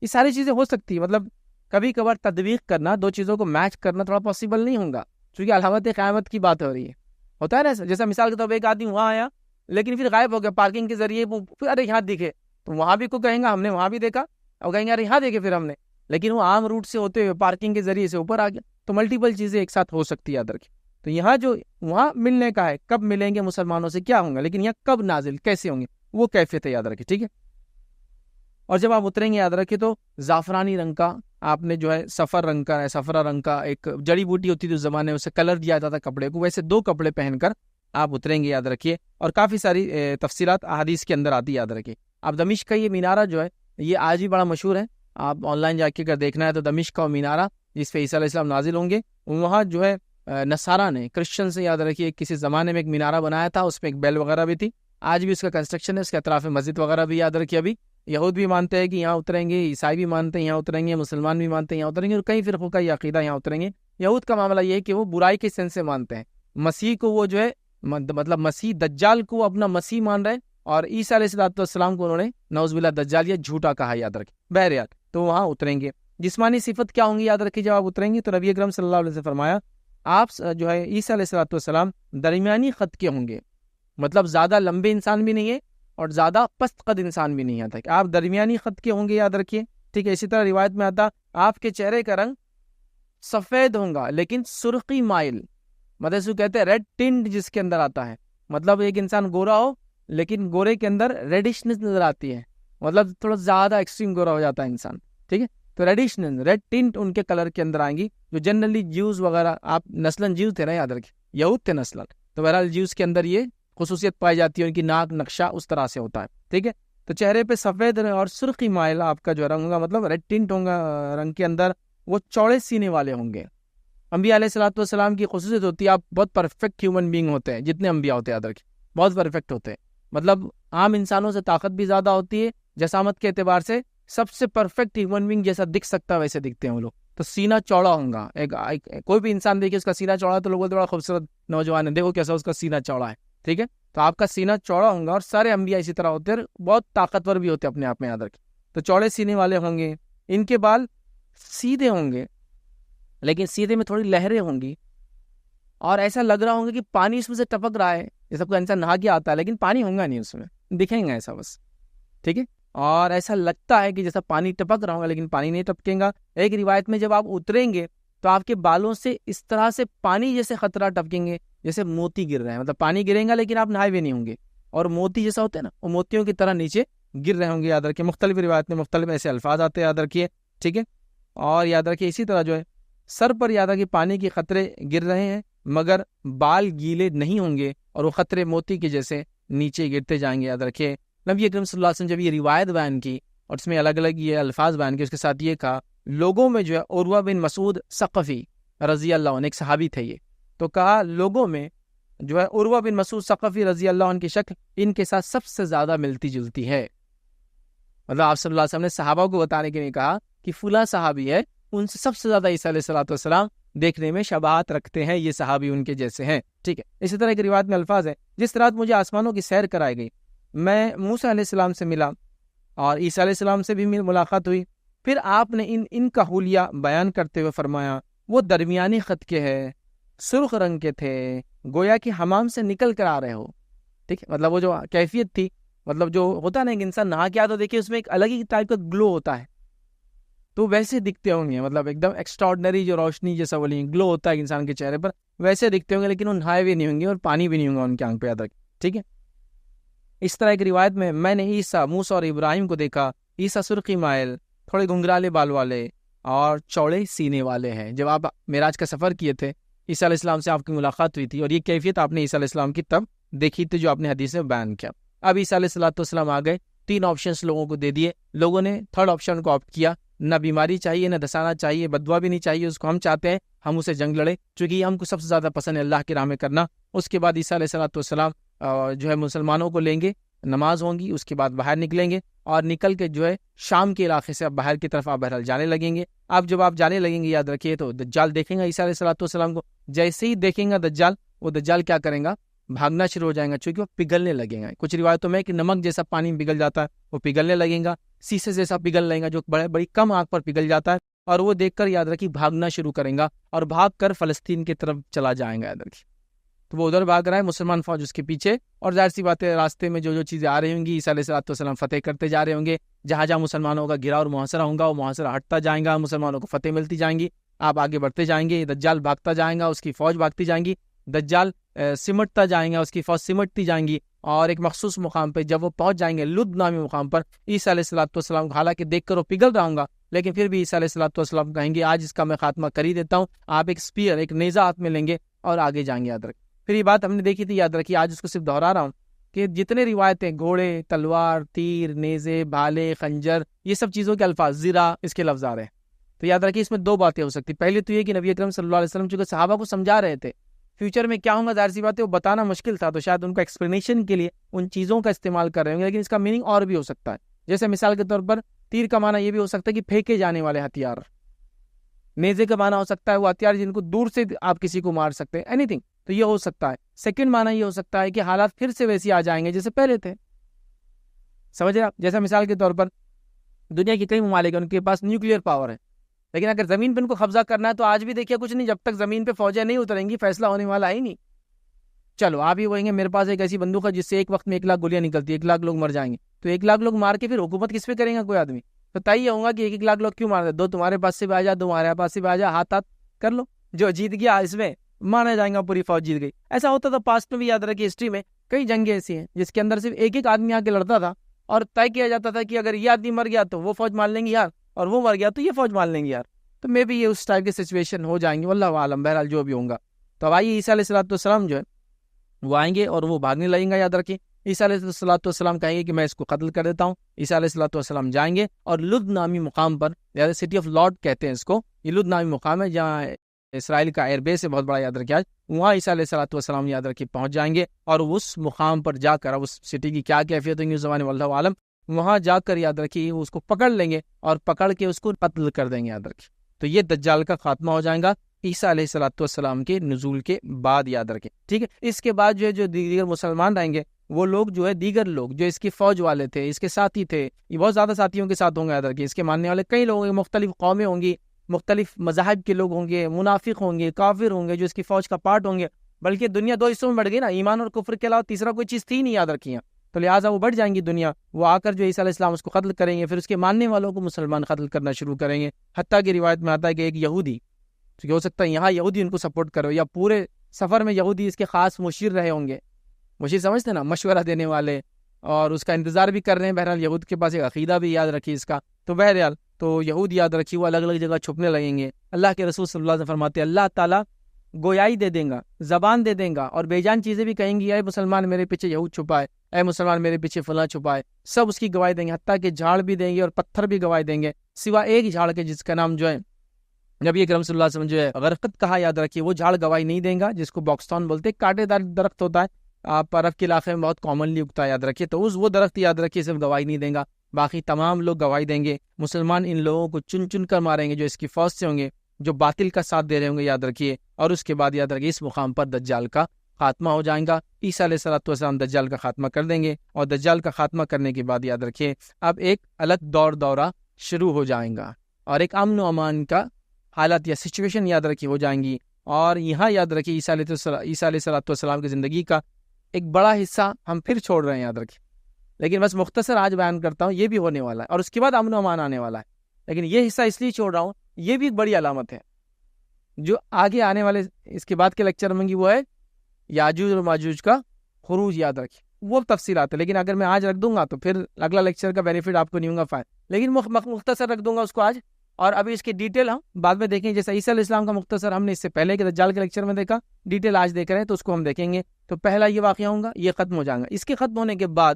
یہ ساری چیزیں ہو سکتی ہیں. مطلب کبھی کبھار تدویق کرنا، دو چیزوں کو میچ کرنا تھوڑا پاسبل نہیں ہوگا، چونکہ علامت قیامت کی بات ہو رہی ہے. ہوتا ہے نا جیسا مثال کے طور پر ایک آدمی وہاں آیا لیکن پھر غائب ہو گیا پارکنگ کے ذریعے، پھر ارے یہاں دکھے تو وہاں بھی کو کہیں گا ہم نے وہاں بھی دیکھا، اور کہیں گے ارے یہاں دیکھے پھر ہم نے، لیکن وہ عام روٹ سے ہوتے ہوئے پارکنگ کے ذریعے سے اوپر آ گیا. تو ملٹیپل چیزیں ایک ساتھ ہو سکتی ہے، یاد رکھیں. تو یہاں جو وہاں ملنے کا ہے، کب ملیں گے مسلمانوں سے، کیا ہوں گے، لیکن یہاں کب نازل کیسے ہوں گے وہ کیفیت ہے، یاد رکھیں. ٹھیک ہے. اور جب آپ اتریں گے یاد رکھیں تو زعفرانی رنگ کا آپ نے جو ہے صفر رنگ کا ہے، صفرا رنگ کا ایک جڑی بوٹی ہوتی تھی اس زمانے میں، اسے کلر دیا جاتا تھا کپڑے کو، ویسے 2 کپڑے پہن کر آپ اتریں گے، یاد رکھیے. اور کافی ساری تفصیلات احادیث کے اندر آتی، یاد رکھیے. اب دمشق کا یہ مینارہ جو ہے یہ آج بھی بڑا مشہور ہے. آپ آن لائن جا کے اگر دیکھنا ہے تو دمشق کا مینارہ جس پہ عیسیٰ علیہ السلام نازل ہوں گے، وہاں جو ہے نصارہ نے، کرسچن سے، یاد رکھیے، کسی زمانے میں ایک مینارہ بنایا تھا، اس میں ایک بیل وغیرہ بھی تھی. آج بھی اس کا کنسٹرکشن ہے، اس کے اطراف میں مسجد وغیرہ بھی، یاد رکھیے. ابھی یہود بھی مانتے ہیں کہ یہاں اتریں گے، عیسائی بھی مانتے ہیں یہاں اتریں گے، مسلمان بھی مانتے ہیں یہاں اتریں گے، اور کئی فرقوں کا یہ عقیدہ یہاں اتریں گے. یہود کا معاملہ یہ ہے کہ وہ برائی کے سینس سے مانتے ہیں، مسیح کو وہ جو ہے مطلب مسیح دجال کو اپنا مسیح مان رہے ہیں، اور عیسیٰ علیہ السلام کو انہوں نے نعوذ باللہ دجال یا جھوٹا کہا، یاد رکھیں. بہرحال تو وہاں اتریں گے. جسمانی صفت کیا ہوں گی، یاد رکھیے. جب آپ اتریں گے تو نبی اکرم صلی اللہ علیہ وسلم نے فرمایا آپ جو ہے عیسیٰ علیہ السلام درمیانی خط کے ہوں گے. مطلب زیادہ لمبے انسان بھی نہیں ہے اور زیادہ پست قد انسان بھی نہیں آتا، کہ آپ درمیانی خط کے ہوں گے، یاد رکھیے. ٹھیک ہے. اسی طرح روایت میں آتا آپ کے چہرے کا رنگ سفید ہوگا لیکن سرخی مائل، مطلب اس کو کہتے ہیں ریڈ ٹنٹ جس کے اندر آتا ہے. مطلب ایک انسان گورا ہو لیکن گورے کے اندر ریڈشنس نظر آتی ہے، مطلب تھوڑا زیادہ ایکسٹریم گورا ہو جاتا ہے انسان. ٹھیک ہے. تو ریڈشنس، ریڈ ٹنٹ ان کے کلر کے اندر آئیں گی، جو جنرلی جیوز وغیرہ، آپ نسلاً جیوز تھے نا، یاد رکھیں، یہود تھے نسلاً، تو بہرحال جیوز کے اندر یہ خصوصیت پائی جاتی ہے، ان کی ناک نقشہ اس طرح سے ہوتا ہے. ٹھیک ہے. تو چہرے پہ سفید اور سرخی مائل آپ کا جو رنگ ہوگا، مطلب ریڈ ٹنٹ ہوگا رنگ کے اندر. وہ چوڑے سینے والے ہوں گے. انبیاء علیہ السلام کی خصوصیت ہوتی ہے آپ بہت پرفیکٹ ہیومن بینگ ہوتے ہیں، جتنے انبیاء ہوتے ہیں یاد رکھیں بہت پرفیکٹ ہوتے ہیں. مطلب عام انسانوں سے طاقت بھی زیادہ ہوتی ہے، جسامت کے اعتبار سے سب سے پرفیکٹ ہیومن بینگ جیسا دکھ سکتا ہے ویسے دکھتے ہیں وہ لوگ. تو سینہ چوڑا ہوگا. کوئی بھی انسان دیکھے اس کا سینہ چوڑا تو لوگ بولتے بڑا خوبصورت نوجوان ہے، دیکھو کیسا اس کا سینہ چوڑا ہے. ٹھیک ہے. تو آپ کا سینہ چوڑا ہوگا، اور سارے انبیاء اسی طرح ہوتے ہیں، بہت طاقتور بھی ہوتے ہیں اپنے آپ میں، یاد رکھیں. تو چوڑے سینے والے ہوں گے. ان کے بال سیدھے ہوں گے لیکن سیدھے میں تھوڑی لہریں ہوں گی، اور ایسا لگ رہا ہوگا کہ پانی اس میں سے ٹپک رہا ہے، جیسا کوئی انسان نہا کے آتا ہے لیکن پانی ہوگا نہیں اس میں، دکھیں گا ایسا بس. ٹھیک ہے. اور ایسا لگتا ہے کہ جیسا پانی ٹپک رہا ہوگا لیکن پانی نہیں ٹپکے گا. ایک روایت میں جب آپ اتریں گے تو آپ کے بالوں سے اس طرح سے پانی جیسے خطرہ ٹپکیں گے جیسے موتی گر رہے ہیں، مطلب پانی گریں گا لیکن آپ نہائے بھی نہیں ہوں گے، اور موتی جیسا ہوتا ہے نا، وہ موتیوں کی طرح نیچے گر رہے ہوں گے، یاد رکھیے. مختلف روایت میں مختلف ایسے الفاظ آتے ہیں، یاد رکھیے. ٹھیک ہے. اور یاد رکھیے اسی طرح جو ہے سر پر یاد رکھیے پانی کے قطرے گر رہے ہیں مگر بال گیلے نہیں ہوں گے، اور وہ قطرے موتی کے جیسے نیچے گرتے جائیں گے، یاد رکھیے. نبی اکرم صلی اللہ علیہ وسلم جب یہ روایت بیان کی اور اس میں الگ الگ یہ الفاظ بیان کیے، اس کے ساتھ یہ کہا لوگوں میں جو ہے عروہ بن مسعود ثقفی رضی اللہ عنہ ایک صحابی تھے، یہ تو کہا لوگوں میں جو ہے عروہ بن مسعود ثقفی رضی اللہ عنہ کی شکل ان کے ساتھ سب سے زیادہ ملتی جلتی ہے. مطلب آپ صلی اللہ علیہ وسلم نے صحابہ کو بتانے کے لیے کہا کہ فلاں صحابی ہے، ان سے سب سے زیادہ عیسیٰ علیہ السلام دیکھنے میں شباہت رکھتے ہیں، یہ صحابی ان کے جیسے ہیں. ٹھیک ہے. اسی طرح ایک روایت میں الفاظ ہے جس رات مجھے آسمانوں کی سیر کرائی گئی، میں موسیٰ علیہ السلام سے ملا اور عیسیٰ علیہ السلام سے بھی ملاقات ہوئی. پھر آپ نے ان کا حلیہ بیان کرتے ہوئے فرمایا وہ درمیانی خط کے ہے، سرخ رنگ کے تھے، گویا کہ حمام سے نکل کر آ رہے ہو. ٹھیک ہے. مطلب وہ جو کیفیت تھی، مطلب جو ہوتا ہے نا کہ انسان نہا کے آتا تو دیکھیے اس میں ایک الگ ہی ٹائپ کا گلو ہوتا ہے، تو ویسے دکھتے ہوں گے، مطلب ایک دم ایکسٹراڈنری جو روشنی جیسا بولیں گلو ہوتا ہے انسان کے چہرے پر، ویسے دکھتے ہوں گے، لیکن وہ نہائے بھی نہیں ہوں گے اور پانی بھی نہیں ہوگا ان کے آنکھ پہ، یاد رکھ. ٹھیک ہے. اس طرح ایک روایت میں نے عیسیٰ، موسیٰ اور ابراہیم کو دیکھا، عیسیٰ سرخی مائل، تھوڑے گھنگرالے بال والے اور چوڑے سینے والے ہیں. جب آپ معراج کا سفر کیے تھے، عیسیٰ علیہ السلام سے آپ کی ملاقات ہوئی تھی، اور یہ کیفیت آپ نے عیسیٰ علیہ السلام کی تب دیکھی تھی جو آپ نے حدیث میں بیان کیا. اب عیسیٰ علیہ السلام آ گئے، 3 آپشنس لوگوں کو دے دیے، لوگوں نے 3rd آپشن کو آپٹ کیا. نہ بیماری چاہیے، نہ دسانا چاہیے، بددعا بھی نہیں چاہیے اس کو، ہم چاہتے ہیں ہم اسے جنگ لڑے، چونکہ یہ ہم کو سب سے زیادہ پسند ہے اللہ کی راہ میں کرنا. اس کے بعد عیسیٰ علیہ السلام جو ہے مسلمانوں کو لیں گے، نماز ہوں گی، اس کے بعد باہر نکلیں گے اور نکل کے جو ہے شام کے علاقے سے اب باہر کی طرف آپ بہرحال جانے لگیں گے۔ اب جب آپ جانے لگیں گے یاد رکھیے تو دجال دیکھیں گا عیسیٰ علیہ الصلوۃ والسلام کو، جیسے ہی دیکھیں گا دجال، وہ دجال کیا کریں گا، بھاگنا شروع ہو جائیں گا، چونکہ وہ پگھلنے لگیں گا۔ کچھ روایتوں میں کہ نمک جیسا پانی میں پگھل جاتا ہے وہ پگھلنے لگیں گا، سیسے جیسا پگھل لیں گا جو بڑی کم آگ پر پگھل جاتا ہے، اور وہ دیکھ کر یاد رکھیے بھاگنا شروع کریں گا اور بھاگ کر فلسطین کی طرف چلا جائیں گا۔ یاد رکھیے تو وہ ادھر بھاگ رہا ہے، مسلمان فوج اس کے پیچھے، اور ظاہر سی بات ہے راستے میں جو چیزیں آ رہی ہوں گی عیسیٰ علیہ الصلوۃ والسلام فتح کرتے جا رہے ہوں گے، جہاں جہاں مسلمانوں کا گرا اور محاصرہ ہوگا وہ محاصرہ ہٹتا جائیں گا، مسلمانوں کو فتح ملتی جائیں گی، آپ آگے بڑھتے جائیں گے، دجال بھاگتا جائیں گا، اس کی فوج بھاگتی جائیں گی، دجال سمٹتا جائیں گا، اس کی فوج سمٹتی جائیں گی، اور ایک مخصوص مقام پہ جب وہ پہنچ جائیں گے لد نامی مقام پر، عیسیٰ علیہ الصلوۃ والسلام حالانکہ دیکھ کر وہ پگھل رہا ہوں گا، لیکن پھر بھی عیسیٰ علیہ الصلوۃ والسلام کہیں گے آج اس کا میں خاتمہ کر ہی دیتا ہوں، آپ ایک اسپیئر، ایک نیزہ ہاتھ میں لیں گے اور آگے جائیں گے۔ یاد رکھ، پھر یہ بات ہم نے دیکھی تھی، یاد رکھیے، آج اس کو صرف دہرا رہا ہوں کہ جتنے روایتیں گھوڑے، تلوار، تیر، نیزے، بھالے، خنجر، یہ سب چیزوں کے الفاظ، زرہ، اس کے لفظ آ رہے ہیں، تو یاد رکھیے اس میں دو باتیں ہو سکتی، پہلے تو یہ کہ نبی اکرم صلی اللہ علیہ وسلم چونکہ صحابہ کو سمجھا رہے تھے فیوچر میں کیا ہوں گا، ظاہر سی بات ہے وہ بتانا مشکل تھا، تو شاید ان کو ایکسپلینیشن کے لیے ان چیزوں کا استعمال کر رہے ہوں گے، لیکن اس کا میننگ اور بھی ہو سکتا ہے، جیسے مثال کے طور پر تیر کا معنی یہ بھی ہو سکتا ہے کہ پھینکے جانے والے ہتھیار، نیزے کا معنی ہو سکتا ہے وہ ہتھیار جن کو دور سے آپ کسی کو مار سکتے ہیں، اینی تھنگ، تو یہ ہو سکتا ہے۔ سیکنڈ معنی یہ ہو سکتا ہے کہ حالات پھر سے ویسے آ جائیں گے جیسے پہلے تھے، سمجھ رہے آپ، جیسا مثال کے طور پر دنیا کے کئی ممالک ہیں ان کے پاس نیوکلیئر پاور ہے، لیکن اگر زمین پہ ان کو قبضہ کرنا ہے تو آج بھی دیکھیے کچھ نہیں، جب تک زمین پہ فوجیں نہیں اتریں گی فیصلہ ہونے والا ہی نہیں۔ چلو آپ یہ کہیں گے میرے پاس ایک ایسی بندوق ہے جس سے ایک وقت میں 1,00,000 گولیاں نکلتی ہے، 1,00,000 لوگ مر جائیں گے، تو 1,00,000 لوگ مار کے پھر حکومت کس پہ کریں گا کوئی آدمی؟ تو طے یہ ہوگا کہ 1,00,000 لوگ کیوں مار دے، دو تمہارے پاس سے بھی آ جا، دو ہمارے پاس سے بھی آ جا، ہاتھ کر لو، جو جیت گیا اس میں مانا جائے گا پوری فوج جیت گئی۔ ایسا ہوتا تھا پاسٹ میں بھی، یاد رکھیے ہسٹری میں کئی جنگیں ایسی ہیں جس کے اندر صرف ایک ایک آدمی آ کے لڑتا تھا اور طے کیا جاتا تھا کہ اگر یہ آدمی مر گیا تو وہ فوج مان لیں گی یار، اور وہ مر گیا تو یہ فوج مان لیں گی یار، تو میں بھی یہ اس ٹائپ کی سچویشن ہو جائیں گے، واللہ عالم، بہرحال جو بھی ہوں گا۔ تو اب آئیے عیسیٰ علیہ الصلوۃ والسلام جو ہے وہ آئیں گے اور وہ بھاگنے لگیں گا، یاد رکھیے عیسیٰ علیہ الصلوۃ والسلام کہیں گے کہ میں اس کو قتل کر دیتا ہوں، عیسیٰ علیہ الصلوۃ والسلام جائیں گے اور لد نامی مقام پر، یاد سٹی آف لارڈ کہتے ہیں اس کو، یہ لد نامی مقام ہے جہاں اسرائیل کا ایئر بیس ہے بہت بڑا، یاد رکھیے آج وہاں عیسیٰ علیہ الصلوۃ والسلام یاد رکھیے پہنچ جائیں گے، اور اس مقام پر جا کر اب اس سٹی کی کیا کیفیت ہوگی اس زمانے میں واللہ عالم، وہاں جا کر یاد رکھیے اس کو پکڑ لیں گے اور پکڑ کے اس کو قتل کر دیں گے، یاد رکھیے۔ تو یہ دجال کا خاتمہ ہو جائے گا عیسیٰ علیہ الصلوۃ والسلام کے نزول کے بعد، یاد رکھیں، ٹھیک ہے۔ اس کے بعد جو دیگر مسلمان رہیں گے وہ لوگ جو ہے دیگر لوگ جو اس کی فوج والے تھے، اس کے ساتھی تھے، یہ بہت زیادہ ساتھیوں کے ساتھ ہوں گے، یاد رکھیں، اس کے ماننے والے کئی لوگ ہوں گے، مختلف قومیں ہوں گی، مختلف مذاہب کے لوگ ہوں گے، منافق ہوں گے، کافر ہوں گے جو اس کی فوج کا پارٹ ہوں گے، بلکہ دنیا دو حصوں میں بڑھ گئی نا، ایمان اور کفر کے علاوہ تیسرا کوئی چیز تھی نہیں، یاد رکھیے، تو لہٰذا وہ بڑھ جائیں گی دنیا، وہ آ کر جو عیسیٰ علیہ السلام اس کو قتل کریں گے، پھر اس کے ماننے والوں کو مسلمان قتل کرنا شروع کریں گے، حتیٰ کہ روایت میں آتا ہے کہ ایک یہودی، تو ہو سکتا ہے یہاں یہودی ان کو سپورٹ کرو، یا پورے سفر میں یہودی اس کے خاص مشیر رہے ہوں گے، مشیر سمجھتے نا، مشورہ دینے والے، اور اس کا انتظار بھی کر رہے ہیں، بہرحال یہود کے پاس ایک عقیدہ بھی یاد رکھیے اس کا، تو بہرحال تو یہود یاد رکھیے وہ الگ الگ جگہ چھپنے لگیں گے۔ اللہ کے رسول صلی اللہ علیہ وسلم فرماتے ہیں اللہ تعالیٰ گویائی دے دیں گا، زبان دے دیں گا، اور بے جان چیزیں بھی کہیں گی، اے مسلمان میرے پیچھے یہود چھپائے، اے مسلمان میرے پیچھے فلاں چھپائے، سب اس کی گواہی دیں گے، حتیٰ کہ جھاڑ بھی دیں گے اور پتھر بھی گواہی دیں گے، سوا ایک جھاڑ کے جس کا نام جو ہے نبی اکرم صلی اللہ علیہ وسلم جو ہے غرقت کہا، یاد رکھیے وہ جھاڑ گواہی نہیں دیں گا، جس کو باکستان بولتے ہیں، کانٹے دار درخت ہوتا ہے، آپ عرب کے علاقے میں بہت کامنلی اگتا ہے، یاد رکھیے، تو وہ درخت یاد رکھیے صرف گواہی نہیں دیں گا، باقی تمام لوگ گواہی دیں گے۔ مسلمان ان لوگوں کو چن چن کر ماریں گے جو اس کی فوج سے ہوں گے، جو باطل کا ساتھ دے رہے ہوں گے، یاد رکھیے، اور اس کے بعد یاد رکھیے اس مقام پر دجال کا خاتمہ ہو جائے گا، عیسیٰ علیہ الصلوۃ والسلام دجال کا خاتمہ کر دیں گے، اور دجال کا خاتمہ کرنے کے بعد یاد رکھیے اب ایک الگ دورہ شروع ہو جائیں گا، اور ایک امن و امان کا حالت یا سچویشن یاد رکھیے ہو جائیں گی، اور یہاں یاد رکھیے عیسیٰ علیہ الصلوۃ والسلام کی زندگی کا ایک بڑا حصہ ہم پھر چھوڑ رہے ہیں، یاد رکھیے، لیکن بس مختصر آج بیان کرتا ہوں، یہ بھی ہونے والا ہے، اور اس کے بعد امن و امان آنے والا ہے، لیکن یہ حصہ اس لیے چھوڑ رہا ہوں، یہ بھی ایک بڑی علامت ہے، جو آگے آنے والے اس کے بعد کے لیکچر میں وہ ہے یاجوج اور ماجوج کا خروج، یاد رکھیے وہ تفصیلات ہے، لیکن اگر میں آج رکھ دوں گا تو پھر اگلا لیکچر کا بینیفٹ آپ کو نہیں ہوگا فائد، لیکن مختصر رکھ دوں گا اس کو آج، اور ابھی اس کی ڈیٹیل ہم بعد میں دیکھیں گے، جیسا عیسیٰ علیہ السلام کا مختصر ہم نے اس سے پہلے کے دجال کے لیکچر میں دیکھا، ڈیٹیل آج دیکھ رہے ہیں تو اس کو ہم دیکھیں گے۔ تو پہلا یہ واقعہ ہوگا، یہ ختم ہو جائے گا، اس کے ختم ہونے کے بعد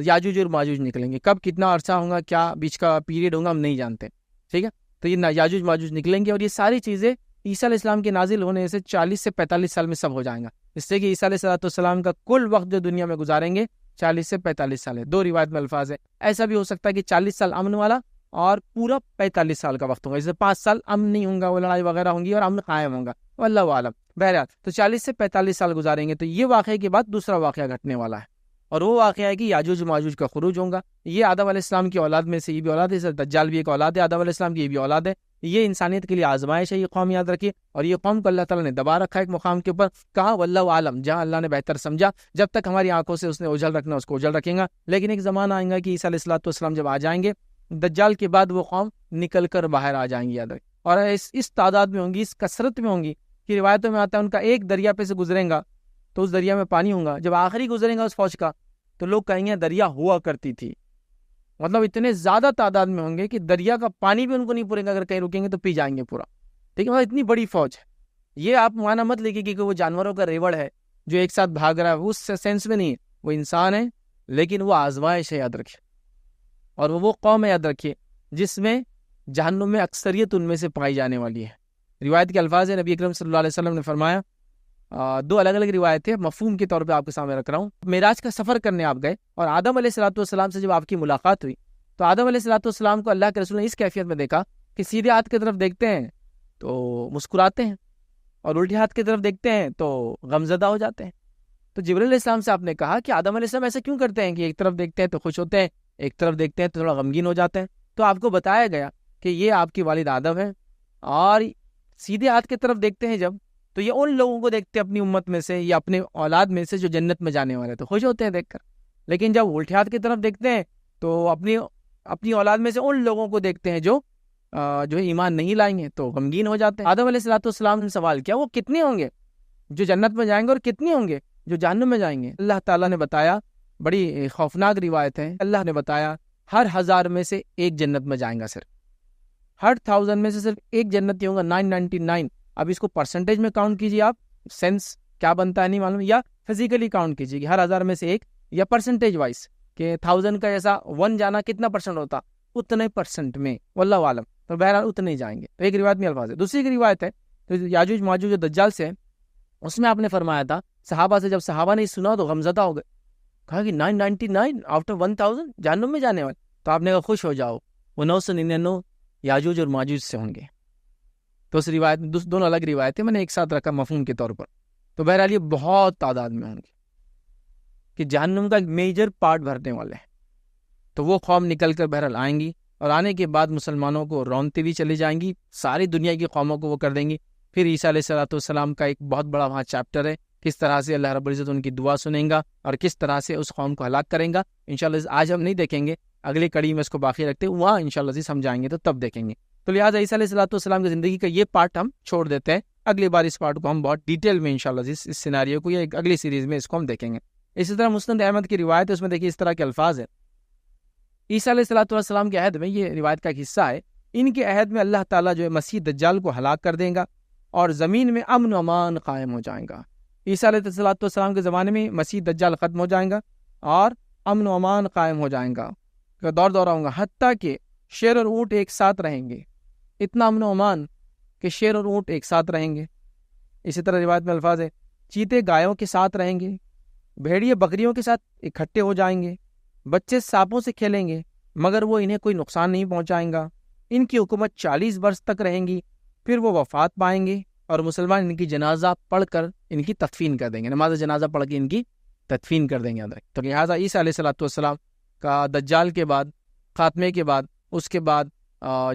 یاجوج اور ماجوج نکلیں گے، کب کتنا عرصہ ہوگا، کیا بیچ کا پیریڈ ہوگا، ہم نہیں جانتے، ٹھیک ہے، تو یہ یاجوج ماجوج نکلیں گے، اور یہ ساری چیزیں عیسیٰ علیہ السلام کے نازل ہونے سے 40 سے 45 سال میں سب ہو جائیں گا، اس سے کہ عیسیٰ علیہ السلام کا کل وقت جو دنیا میں گزاریں گے 40 سے 45 سال ہے، 2 روایت میں الفاظ ہے۔ ایسا بھی ہو سکتا ہے کہ 40 سال امن والا اور پورا 45 سال کا وقت ہوگا، جیسے 5 سال امن نہیں ہوں گا، وہ لڑائی وغیرہ ہوں گی اور امن قائم ہوگا، واللہ عالم۔ بہرحال تو 40 سے 45 سال گزاریں گے۔ تو یہ واقعے کے بعد دوسرا واقعہ گھٹنے والا ہے، اور وہ واقعہ ہے کہ یاجوج ماجوج کا خروج ہوگا۔ یہ آدم علیہ السلام کی اولاد میں سے یہ بھی اولاد ہے، دجال بھی ایک اولاد ہے آدم علیہ السلام کی، یہ بھی اولاد ہے۔ یہ انسانیت کے لیے آزمائش ہے، یہ قوم یاد رکھیے، اور یہ قوم کو اللہ تعالیٰ نے دبا رکھا ہے ایک مقام کے اوپر، کہا واللہ عالم، جہاں اللہ نے بہتر سمجھا۔ جب تک ہماری آنکھوں سے اس نے اجل رکھنا اس کو اجل رکھیں گا، لیکن ایک زمانہ آئے گا کہ عیسیٰ علیہ السلام جب آ جائیں گے، دجال کے بعد وہ قوم نکل کر باہر آ جائیں گی، یاد رکھیں، اور اس تعداد میں ہوں گی، اس کثرت میں ہوں گی کہ روایتوں میں آتا ہے ان کا ایک دریا پہ سے گزریں گا تو اس دریا میں پانی ہوگا، جب آخری گزریں گا اس فوج کا تو لوگ کہیں گے دریا ہوا کرتی تھی، مطلب اتنے زیادہ تعداد میں ہوں گے کہ دریا کا پانی بھی ان کو نہیں پورے گا، اگر کہیں رکیں گے تو پی جائیں گے پورا، ٹھیک ہے، اتنی بڑی فوج ہے۔ یہ آپ مانا مت لے کہ وہ جانوروں کا ریوڑ ہے جو ایک ساتھ بھاگ رہا ہے، اس سینس میں نہیں ہے، وہ انسان ہے لیکن وہ آزمائش ہے، یاد رکھیے، اور وہ قوم ہے، یاد رکھیے، جس میں جہنم میں اکثریت ان میں سے پائی جانے والی ہے۔ روایت کے الفاظ ہے، نبی اکرم صلی اللہ علیہ وسلم نے فرمایا، 2 الگ الگ روایتیں مفہوم کے طور پہ آپ کے سامنے رکھ رہا ہوں۔ معراج کا سفر کرنے آپ گئے اور آدم علیہ السلام سے جب آپ کی ملاقات ہوئی تو آدم علیہ السلام کو اللہ کے رسول نے اس کیفیت میں دیکھا کہ سیدھے ہاتھ کی طرف دیکھتے ہیں تو مسکراتے ہیں، اور الٹے ہاتھ کی طرف دیکھتے ہیں تو غمزدہ ہو جاتے ہیں۔ تو جبرائیل علیہ السلام سے آپ نے کہا کہ آدم علیہ السلام ایسا کیوں کرتے ہیں کہ ایک طرف دیکھتے ہیں تو خوش ہوتے ہیں، ایک طرف دیکھتے ہیں تو تھوڑا غمگین ہو جاتے ہیں؟ تو آپ کو بتایا گیا کہ یہ آپ کی والد آدم ہے، اور سیدھے ہاتھ کی طرف دیکھتے ہیں جب، تو یہ ان لوگوں کو دیکھتے ہیں اپنی امت میں سے یا اپنے اولاد میں سے جو جنت میں جانے والے، تو خوش ہوتے ہیں دیکھ کر۔ لیکن جب الٹے ہاتھ کی طرف دیکھتے ہیں تو اپنی اولاد میں سے ان لوگوں کو دیکھتے ہیں جو ایمان نہیں لائیں گے، تو غمگین ہو جاتے ہیں۔ آدم علیہ السلام نے سوال کیا وہ کتنے ہوں گے جو جنت میں جائیں گے اور کتنے ہوں گے جو جہنم میں جائیں گے؟ اللہ تعالیٰ نے بتایا، بڑی خوفناک روایت ہے، اللہ نے بتایا ہر 1000 میں سے ایک جنت میں جائیں گا، صرف ہر 1000 میں سے صرف ایک جنتی ہوگا، 999۔ اب اس کو پرسنٹیج میں کاؤنٹ کیجیے آپ، سینس کیا بنتا ہے نہیں معلوم، یا فزیکلی کاؤنٹ کیجیے کہ ہر 1000 میں سے ایک، یا پرسنٹیج وائز کہ 1000 کا ایسا 1 جانا کتنا پرسنٹ ہوتا، اتنے پرسنٹ میں، واللہ عالم، تو بہرحال اتنے ہی جائیں گے۔ تو ایک روایت میں الفاظ ہے۔ دوسری ایک روایت ہے تو یاجوج ماجوج دجال سے، اس میں آپ نے فرمایا تھا صحابہ سے، جب صحابہ نے سنا تو غمزدہ ہو گئے، کہا کہ 999 آؤٹ آف 1000 جہنم میں جانے والے، تو آپ نے کہا خوش ہو جاؤ، وہ 999 یاجوج اور ماجوج سے ہوں گے۔ تو اس روایت میں دونوں الگ روایتیں میں نے ایک ساتھ رکھا مفہوم کے طور پر۔ تو بہرحال یہ بہت تعداد میں ہوں گے کہ جہنم کا ایک میجر پارٹ بھرنے والے ہیں۔ تو وہ قوم نکل کر بہرحال آئیں گی، اور آنے کے بعد مسلمانوں کو رونتے بھی چلی جائیں گی، ساری دنیا کی قوموں کو وہ کر دیں گی۔ پھر عیسیٰ علیہ السلام کا ایک بہت بڑا وہاں چیپٹر ہے، کس طرح سے اللہ رب العزت ان کی دعا سنیں گا اور کس طرح سے اس قوم کو ہلاک کریں گا۔ انشاءاللہ آج ہم نہیں دیکھیں گے، اگلی کڑی میں اس کو باقی رکھتے ہیں، وہاں انشاءاللہ سمجھائیں گے تو تب دیکھیں گے۔ تو لہٰذا عیسیٰ علیہ السلام کی زندگی کا یہ پارٹ ہم چھوڑ دیتے ہیں، اگلی بار اس پارٹ کو ہم بہت ڈیٹیل میں انشاءاللہ اس سیناریو کو یا اگلی سیریز میں اس کو ہم دیکھیں گے۔ اسی طرح مسند احمد کی روایت ہے، اس میں دیکھیے اس طرح کے الفاظ ہیں۔ عیسیٰ علیہ السلام کے عہد میں، یہ روایت کا ایک حصہ ہے، ان کے عہد میں اللہ تعالیٰ جو ہے مسیح دجال کو ہلاک کر دے گا اور زمین میں امن و امان قائم ہو جائے گا۔ عیسیٰ علیہ السلام کے زمانے میں مسیح دجال ختم ہو جائے گا اور امن و امان قائم ہو جائے گا، دورہ ہوں گا، حتیٰ کہ شیر اور اونٹ ایک ساتھ رہیں گے، اتنا امن و امان کہ شیر اور اونٹ ایک ساتھ رہیں گے۔ اسی طرح روایت میں الفاظ ہے، چیتے گایوں کے ساتھ رہیں گے، بھیڑیے بکریوں کے ساتھ اکٹھے ہو جائیں گے، بچے سانپوں سے کھیلیں گے مگر وہ انہیں کوئی نقصان نہیں پہنچائیں گا، ان کی حکومت 40 برس تک رہیں گی، پھر وہ وفات پائیں گے اور مسلمان ان کی جنازہ پڑھ کر ان کی تدفین کر دیں گے، نماز جنازہ پڑھ کے ان کی تدفین کر دیں گے۔ تو لہٰذا عیسیٰ علیہ السلام کا دجال کے بعد، خاتمے کے بعد، اس کے بعد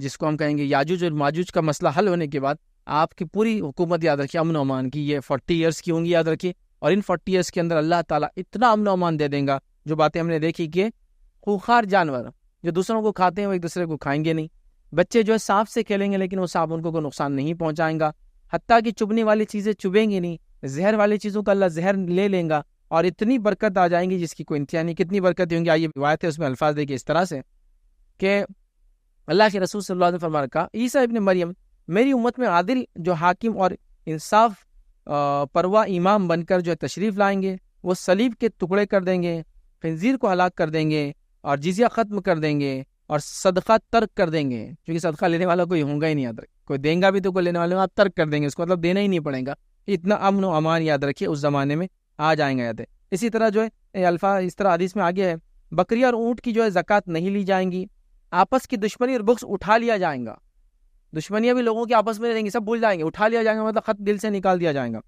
جس کو ہم کہیں گے یاجوج اور ماجوج کا مسئلہ حل ہونے کے بعد، آپ کی پوری حکومت یاد رکھیے امن و امان کی، یہ 40 ایئرس کی ہوں گی، یاد رکھیے، اور ان 40 ایئرس کے اندر اللہ تعالیٰ اتنا امن و امان دے دیں گا، جو باتیں ہم نے دیکھی کہ خوخار جانور جو دوسروں کو کھاتے ہیں وہ ایک دوسرے کو کھائیں گے نہیں، بچے جو ہے سانپ سے کھیلیں گے لیکن وہ سانپ ان کو کوئی نقصان نہیں پہنچائیں گا، حتیٰ کہ چبھنے والی چیزیں چبھیں گی نہیں، زہر والی چیزوں کا اللہ زہر لے لیں گا، اور اتنی برکت آ جائیں گی جس کی کوئی انتہا نہیں۔ کتنی برکتیں ہوں گی، آئیے روایت ہے، اس میں الفاظ دیکھیے اس طرح سے کہ اللہ کے رسول صلی اللہ علیہ وسلم فرمایا، کہا عیسیٰ ابن مریم میری امت میں عادل جو حاکم اور انصاف پروا امام بن کر جو ہے تشریف لائیں گے، وہ صلیب کے ٹکڑے کر دیں گے، خنزیر کو ہلاک کر دیں گے اور جزیہ ختم کر دیں گے اور صدقہ ترک کر دیں گے، کیونکہ صدقہ لینے والا کوئی ہوں گا ہی نہیں، یاد رکھیں، کوئی دیں گا بھی تو کوئی لینے والے آپ ترک کر دیں گے، اس کو مطلب دینا ہی نہیں پڑے گا، اتنا امن و امان یاد رکھیے اس زمانے میں آ جائیں گا، یاد ہے۔ اسی طرح جو ہے الفاظ اس طرح حدیث میں آگے ہے، بکریاں اور اونٹ کی جو ہے زکوٰۃ نہیں لی جائیں گی، آپس کی دشمنی اور بغض اٹھا لیا جائیں گا، دشمنیاں بھی لوگوں کی آپس میں رہیں گی، سب بھول جائیں گے، اٹھا لیا جائے گا، مطلب خط دل سے نکال دیا جائے گا،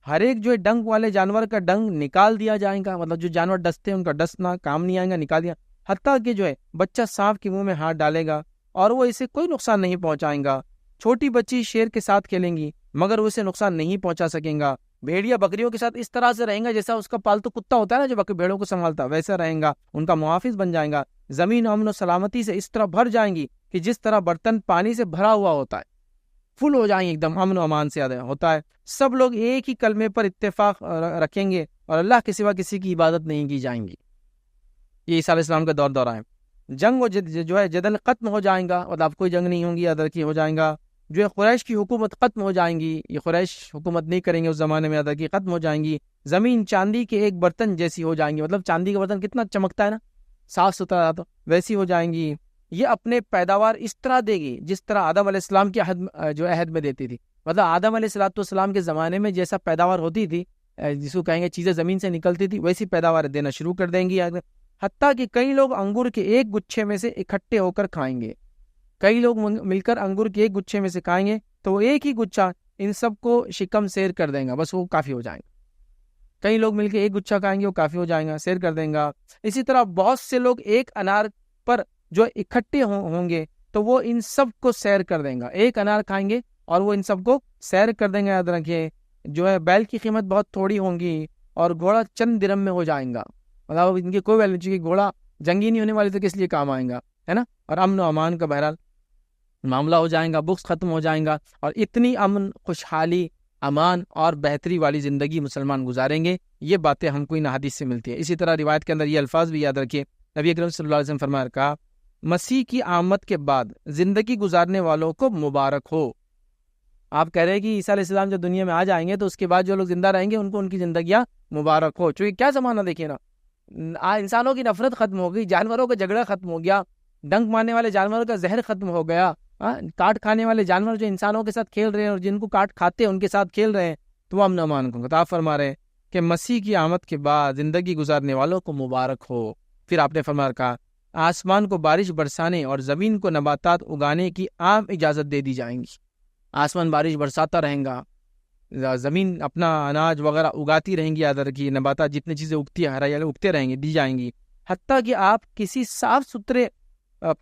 ہر ایک جو ہے ڈنک والے جانور کا ڈنک نکال دیا جائے گا، مطلب جو جانور ڈستے ہیں ان کا ڈسنا کام نہیں آئے گا، نکال دیا، حتیٰ کہ جو ہے بچہ سانپ کے منہ میں ہاتھ ڈالے گا اور وہ اسے کوئی نقصان نہیں پہنچائیں گا، چھوٹی بچی شیر کے ساتھ کھیلیں گی مگر وہ اسے نقصان نہیں پہنچا سکیں گا، بھیڑیا بکریوں کے ساتھ اس طرح سے رہیں گا جیسا اس کا پالتو کتا ہوتا ہے نا جو بھیڑوں کو سنبھالتا، ویسا رہیں گا، ان کا محافظ بن جائیں گا، زمین امن و سلامتی سے اس طرح بھر جائیں گی کہ جس طرح برتن پانی سے بھرا ہوا ہوتا ہے، فل ہو جائیں گے، ایک دم امن و امان سے ہوتا ہے، سب لوگ ایک ہی کلمے پر اتفاق رکھیں گے اور اللہ کے سوا کسی کی عبادت نہیں کی جائیں گی۔ یہ عیسیٰ علیہ السلام کا دورہ ہے۔ جنگ و جو ہے جدل ختم ہو جائیں گا، مطلب کوئی جنگ نہیں ہوں گی، ادر کی ہو جائیں گا، جو ہے قریش کی حکومت ختم ہو جائیں گی، یہ قریش حکومت نہیں کریں گے اس زمانے میں، ادر کی ختم ہو جائیں گی، زمین چاندی کے ایک برتن جیسی ہو جائیں گی، مطلب چاندی کا برتن کتنا چمکتا ہے نا، صاف ستھرا، تو ویسی ہو جائیں گی، یہ اپنے پیداوار اس طرح دے گی جس طرح آدم علیہ السلام کی عہد میں دیتی تھی، مطلب آدم علیہ السلام کے زمانے میں جیسا پیداوار ہوتی تھی، جس کو کہیں گے چیزیں زمین سے نکلتی تھی، ویسی پیداوار دینا شروع کر دیں گی، حتیٰ کہ کئی لوگ انگور کے ایک گچھے میں سے اکٹھے ہو کر کھائیں گے، کئی لوگ مل کر انگور کے ایک گچھے میں سے کھائیں گے تو وہ ایک ہی گچھا ان سب کو شکم سیر کر دیں گا، بس وہ کافی ہو جائیں گا، کئی لوگ مل کے ایک گچھا کھائیں گے وہ کافی ہو جائیں گا، سیر کر دیں گا، اسی طرح بہت سے لوگ ایک انار پر جو اکٹھے ہوں گے تو وہ ان سب کو سیر کر دیں گا، ایک انار کھائیں گے اور وہ ان سب کو سیر کر دیں گے، یاد رکھیے، جو ہے بیل کی قیمت بہت تھوڑی ہوں گی اور گھوڑا چند درم میں ہو جائیں گا، مطلب ان کی کوئی ویلیو نہیں، گھوڑا جنگی نہیں ہونے والی تو کس لیے کام آئیں گا، ہے نا، اور امن و امان کا بہرحال معاملہ ہو جائیں گا، بغض ختم ہو جائیں گا، اور اتنی امن، خوشحالی، امان اور بہتری والی زندگی مسلمان گزاریں گے، یہ باتیں ہم کو ان حدیث سے ملتی ہیں۔ اسی طرح روایت کے اندر یہ الفاظ بھی یاد رکھیے، نبی اکرم صلی اللہ علیہ وسلم فرمایا، کہا مسیح کی آمد کے بعد زندگی گزارنے والوں کو مبارک ہو۔ آپ کہہ رہے ہیں کہ عیسیٰ علیہ السلام جب دنیا میں آ جائیں گے تو اس کے بعد جو لوگ زندہ رہیں گے ان کو ان کی زندگیاں مبارک ہو، چونکہ کیا زمانہ دیکھیے نا، انسانوں کی نفرت ختم ہو گئی، جانوروں کا جھگڑا ختم ہو گیا، ڈنک مارنے والے جانوروں کا زہر ختم ہو گیا، کاٹ کھانے والے جانور جو انسانوں کے ساتھ کھیل رہے ہیں اور جن کو کاٹ کھاتے ہیں ان کے ساتھ کھیل رہے ہیں، تو وہ امن و امان کو خطاب فرما رہے ہیں کہ مسیح کی آمد کے بعد زندگی گزارنے والوں کو مبارک ہو۔ پھر آپ نے فرمایا، کہا آسمان کو بارش برسانے اور زمین کو نباتات اگانے کی عام اجازت دے دی جائیں گی، آسمان بارش برساتا رہیں گا، زمین اپنا اناج وغیرہ اگاتی رہیں گی، یاد رکھیے نباتات جتنی چیزیں اگتی ہیں ہریالی اگتے رہیں گے، دی جائیں گی، حتیٰ کہ آپ کسی صاف ستھرے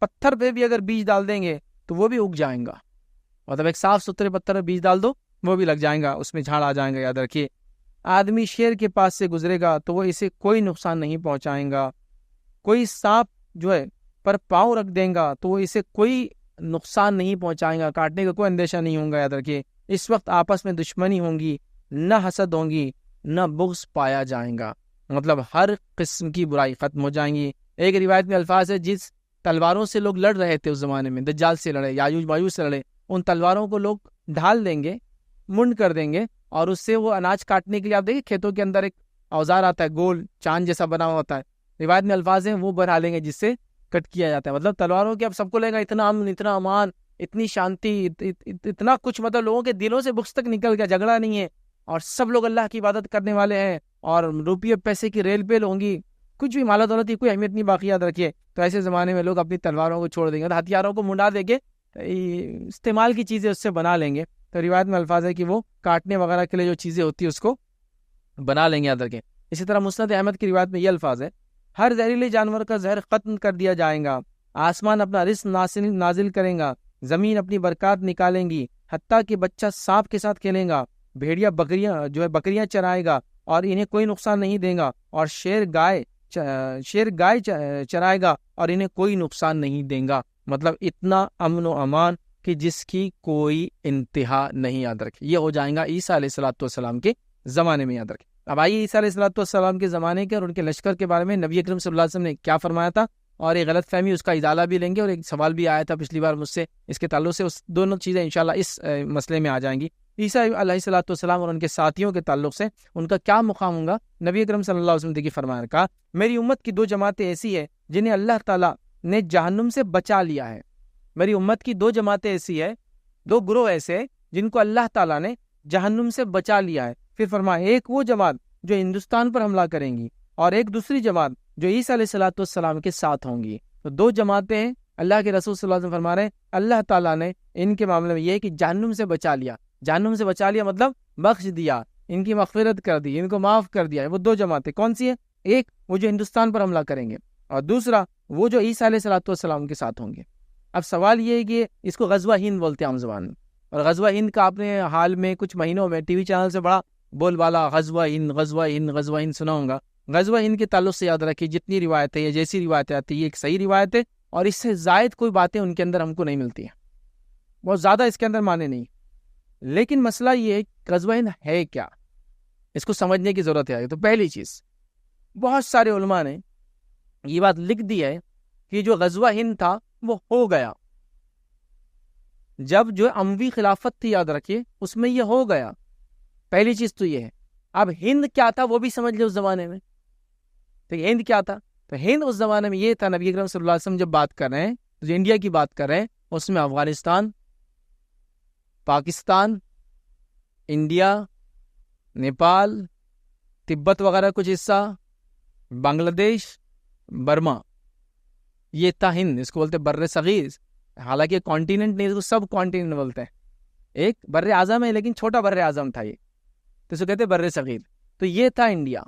پتھر پہ بھی اگر بیج ڈال دیں گے تو وہ بھی اگ جائیں گا، مطلب ایک صاف ستھرے پتھر پہ بیج ڈال دو وہ بھی لگ جائیں گا، اس میں جھاڑ آ جائیں گا، یاد رکھیے آدمی شیر کے پاس سے گزرے گا تو وہ اسے کوئی نقصان نہیں پہنچائیں گا، کوئی سانپ جو ہے پر پاؤں رکھ دیں گا تو وہ اسے کوئی نقصان نہیں پہنچائیں گا، کاٹنے کا کوئی اندیشہ نہیں ہوگا، یاد رکھیے اس وقت آپس میں دشمنی ہوں گی، نہ حسد ہوں گی، نہ بغض پایا جائیں گا، مطلب ہر قسم کی برائی ختم ہو جائیں گی۔ ایک روایت میں الفاظ ہے، جس تلواروں سے لوگ لڑ رہے تھے اس زمانے میں، دجال سے لڑے، یاجوج ماجوج سے لڑے، ان تلواروں کو لوگ ڈھال دیں گے، منڈ کر دیں گے، اور اس سے وہ اناج کاٹنے کے لیے، آپ دیکھیں کھیتوں کے اندر ایک اوزار آتا ہے گول چاند جیسا بنا ہوا ہوتا ہے، روایت میں الفاظ ہیں وہ بنا لیں گے جس سے کٹ کیا جاتا ہے، مطلب تلواروں کے اب سب کو لے گا اتنا امن، اتنا امان، اتنی شانتی، اتنا کچھ، مطلب لوگوں کے دلوں سے بغض تک نکل گیا، جھگڑا نہیں ہے، اور سب لوگ اللہ کی عبادت کرنے والے ہیں، اور روپیے پیسے کی ریل پیل ہوں گی، کچھ بھی مال و دولت کی کوئی اہمیت نہیں باقی، یاد رکھیے۔ تو ایسے زمانے میں لوگ اپنی تلواروں کو چھوڑ دیں گے، ہتھیاروں کو منڈا دیں گے، استعمال کی چیزیں اس سے بنا لیں گے، تو روایت میں الفاظ ہے کہ وہ کاٹنے وغیرہ کے لیے جو چیزیں ہوتی ہیں اس کو بنا لیں گے، یاد رکھیں۔ اسی طرح مسند احمد کی روایت میں یہ الفاظ ہے، ہر زہریلے جانور کا زہر ختم کر دیا جائے گا، آسمان اپنا رزق نازل کریں گا، زمین اپنی برکات نکالیں گی، حتیٰ کہ بچہ سانپ کے ساتھ کھیلیں گا، بھیڑیا بکریاں چرائے گا اور انہیں کوئی نقصان نہیں دے گا، اور شیر گائے چرائے گا اور انہیں کوئی نقصان نہیں دے گا، مطلب اتنا امن و امان کہ جس کی کوئی انتہا نہیں، یاد رکھے۔ یہ ہو جائیں گا عیسیٰ علیہ السلام کے زمانے میں، یاد رکھے۔ اب آئیے عیسیٰ علیہ السلام کے زمانے کے اور ان کے لشکر کے بارے میں نبی اکرم صلی اللہ علیہ وسلم نے کیا فرمایا تھا، اور ایک غلط فہمی اس کا ازالہ بھی لیں گے، اور ایک سوال بھی آیا تھا پچھلی بار مجھ سے اس کے تعلق سے، اس دونوں چیزیں انشاءاللہ اس مسئلے میں آ جائیں گی۔ عیسیٰ علیہ السلام اور ان کے ساتھیوں کے تعلق سے ان کا کیا مقام ہوگا، نبی اکرم صلی اللہ علیہ وسلم دیکھیے فرمایا، کہا میری امت کی 2 جماعتیں ایسی ہے جنہیں اللہ تعالیٰ نے جہنم سے بچا لیا ہے، میری امت کی 2 جماعتیں ایسی ہے، 2 گروہ ایسے جن کو اللہ تعالیٰ نے جہنم سے بچا لیا ہے۔ پھر فرمایا ایک وہ جماعت جو ہندوستان پر حملہ کریں گی، اور ایک دوسری جماعت جو عیسیٰ علیہ الصلوۃ والسلام کے ساتھ ہوں گی۔ تو دو جماعتیں ہیں۔ اللہ کے رسول صلی اللہ علیہ وسلم فرما رہے ہیں اللہ تعالیٰ نے ان کے معاملے میں یہ ہے کہ جہنم سے بچا لیا۔ جہنم سے بچا لیا مطلب بخش دیا، ان کی مغفرت کر دی، ان کو معاف کر دیا۔ وہ دو جماعتیں کون سی ہیں؟ ایک وہ جو ہندوستان پر حملہ کریں گے، اور دوسرا وہ جو عیسیٰ علیہ الصلوۃ والسلام کے ساتھ ہوں گے۔ اب سوال یہ ہے کہ اس کو غزوہ ہند بولتے ہیں عام زبان میں، اور غزوہ ہند کا آپ نے حال میں کچھ مہینوں میں ٹی وی چینل سے بڑا بول بالا غزوہ ہند غزوہ ہند غزوہ ہند سنا ہوگا۔ غزوہ ہند کے تعلق سے یاد رکھیے جتنی روایتیں یہ جیسی روایتیں آتی ہیں یہ ایک صحیح روایت ہے، اور اس سے زائد کوئی باتیں ان کے اندر ہم کو نہیں ملتی ہیں، بہت زیادہ اس کے اندر معنی نہیں۔ لیکن مسئلہ یہ ہے کہ غزوہ ہند ہے کیا، اس کو سمجھنے کی ضرورت ہے۔ تو پہلی چیز، بہت سارے علماء نے یہ بات لکھ دی ہے کہ جو غزوہ ہند تھا وہ ہو گیا جب جو اموی خلافت تھی، یاد رکھیے اس میں یہ ہو گیا۔ پہلی چیز تو یہ ہے۔ اب ہند کیا تھا وہ بھی سمجھ لے اس زمانے میں، تو ہند کیا تھا؟ تو ہند اس زمانے میں یہ تھا، نبی اکرم صلی اللہ علیہ وسلم جب بات کر رہے ہیں، جو انڈیا کی بات کر رہے ہیں، اس میں افغانستان، پاکستان، انڈیا، نیپال، تبت وغیرہ کچھ حصہ، بنگلہ دیش، برما، یہ تھا ہند۔ اس کو بولتے بر صغیر، حالانکہ کانٹیننٹ نہیں، اس کو سب کانٹیننٹ بولتے ہیں۔ ایک بر اعظم ہے لیکن چھوٹا بر اعظم تھا یہ، تو اس کو کہتے بر صغیر۔ تو یہ تھا انڈیا۔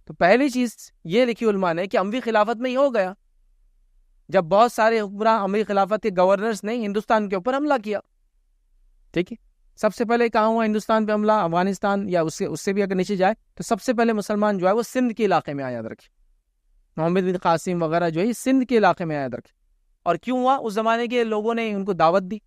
تو پہلی چیز یہ لکھی علماء نے کہ اموی خلافت میں ہی ہو گیا جب بہت سارے حکمراں اموی خلافت کے گورنرز نے ہندوستان کے اوپر حملہ کیا۔ ٹھیک ہے، سب سے پہلے کہاں ہوا ہندوستان پہ حملہ؟ افغانستان، یا اس سے بھی اگر نیچے جائے تو سب سے پہلے مسلمان جو ہے وہ سندھ کے علاقے میں آیا، یاد رکھے۔ محمد بن قاسم وغیرہ جو ہے سندھ کے علاقے میں آیا، یاد رکھے۔ اور کیوں ہوا؟ اس زمانے کے لوگوں نے ان کو دعوت دی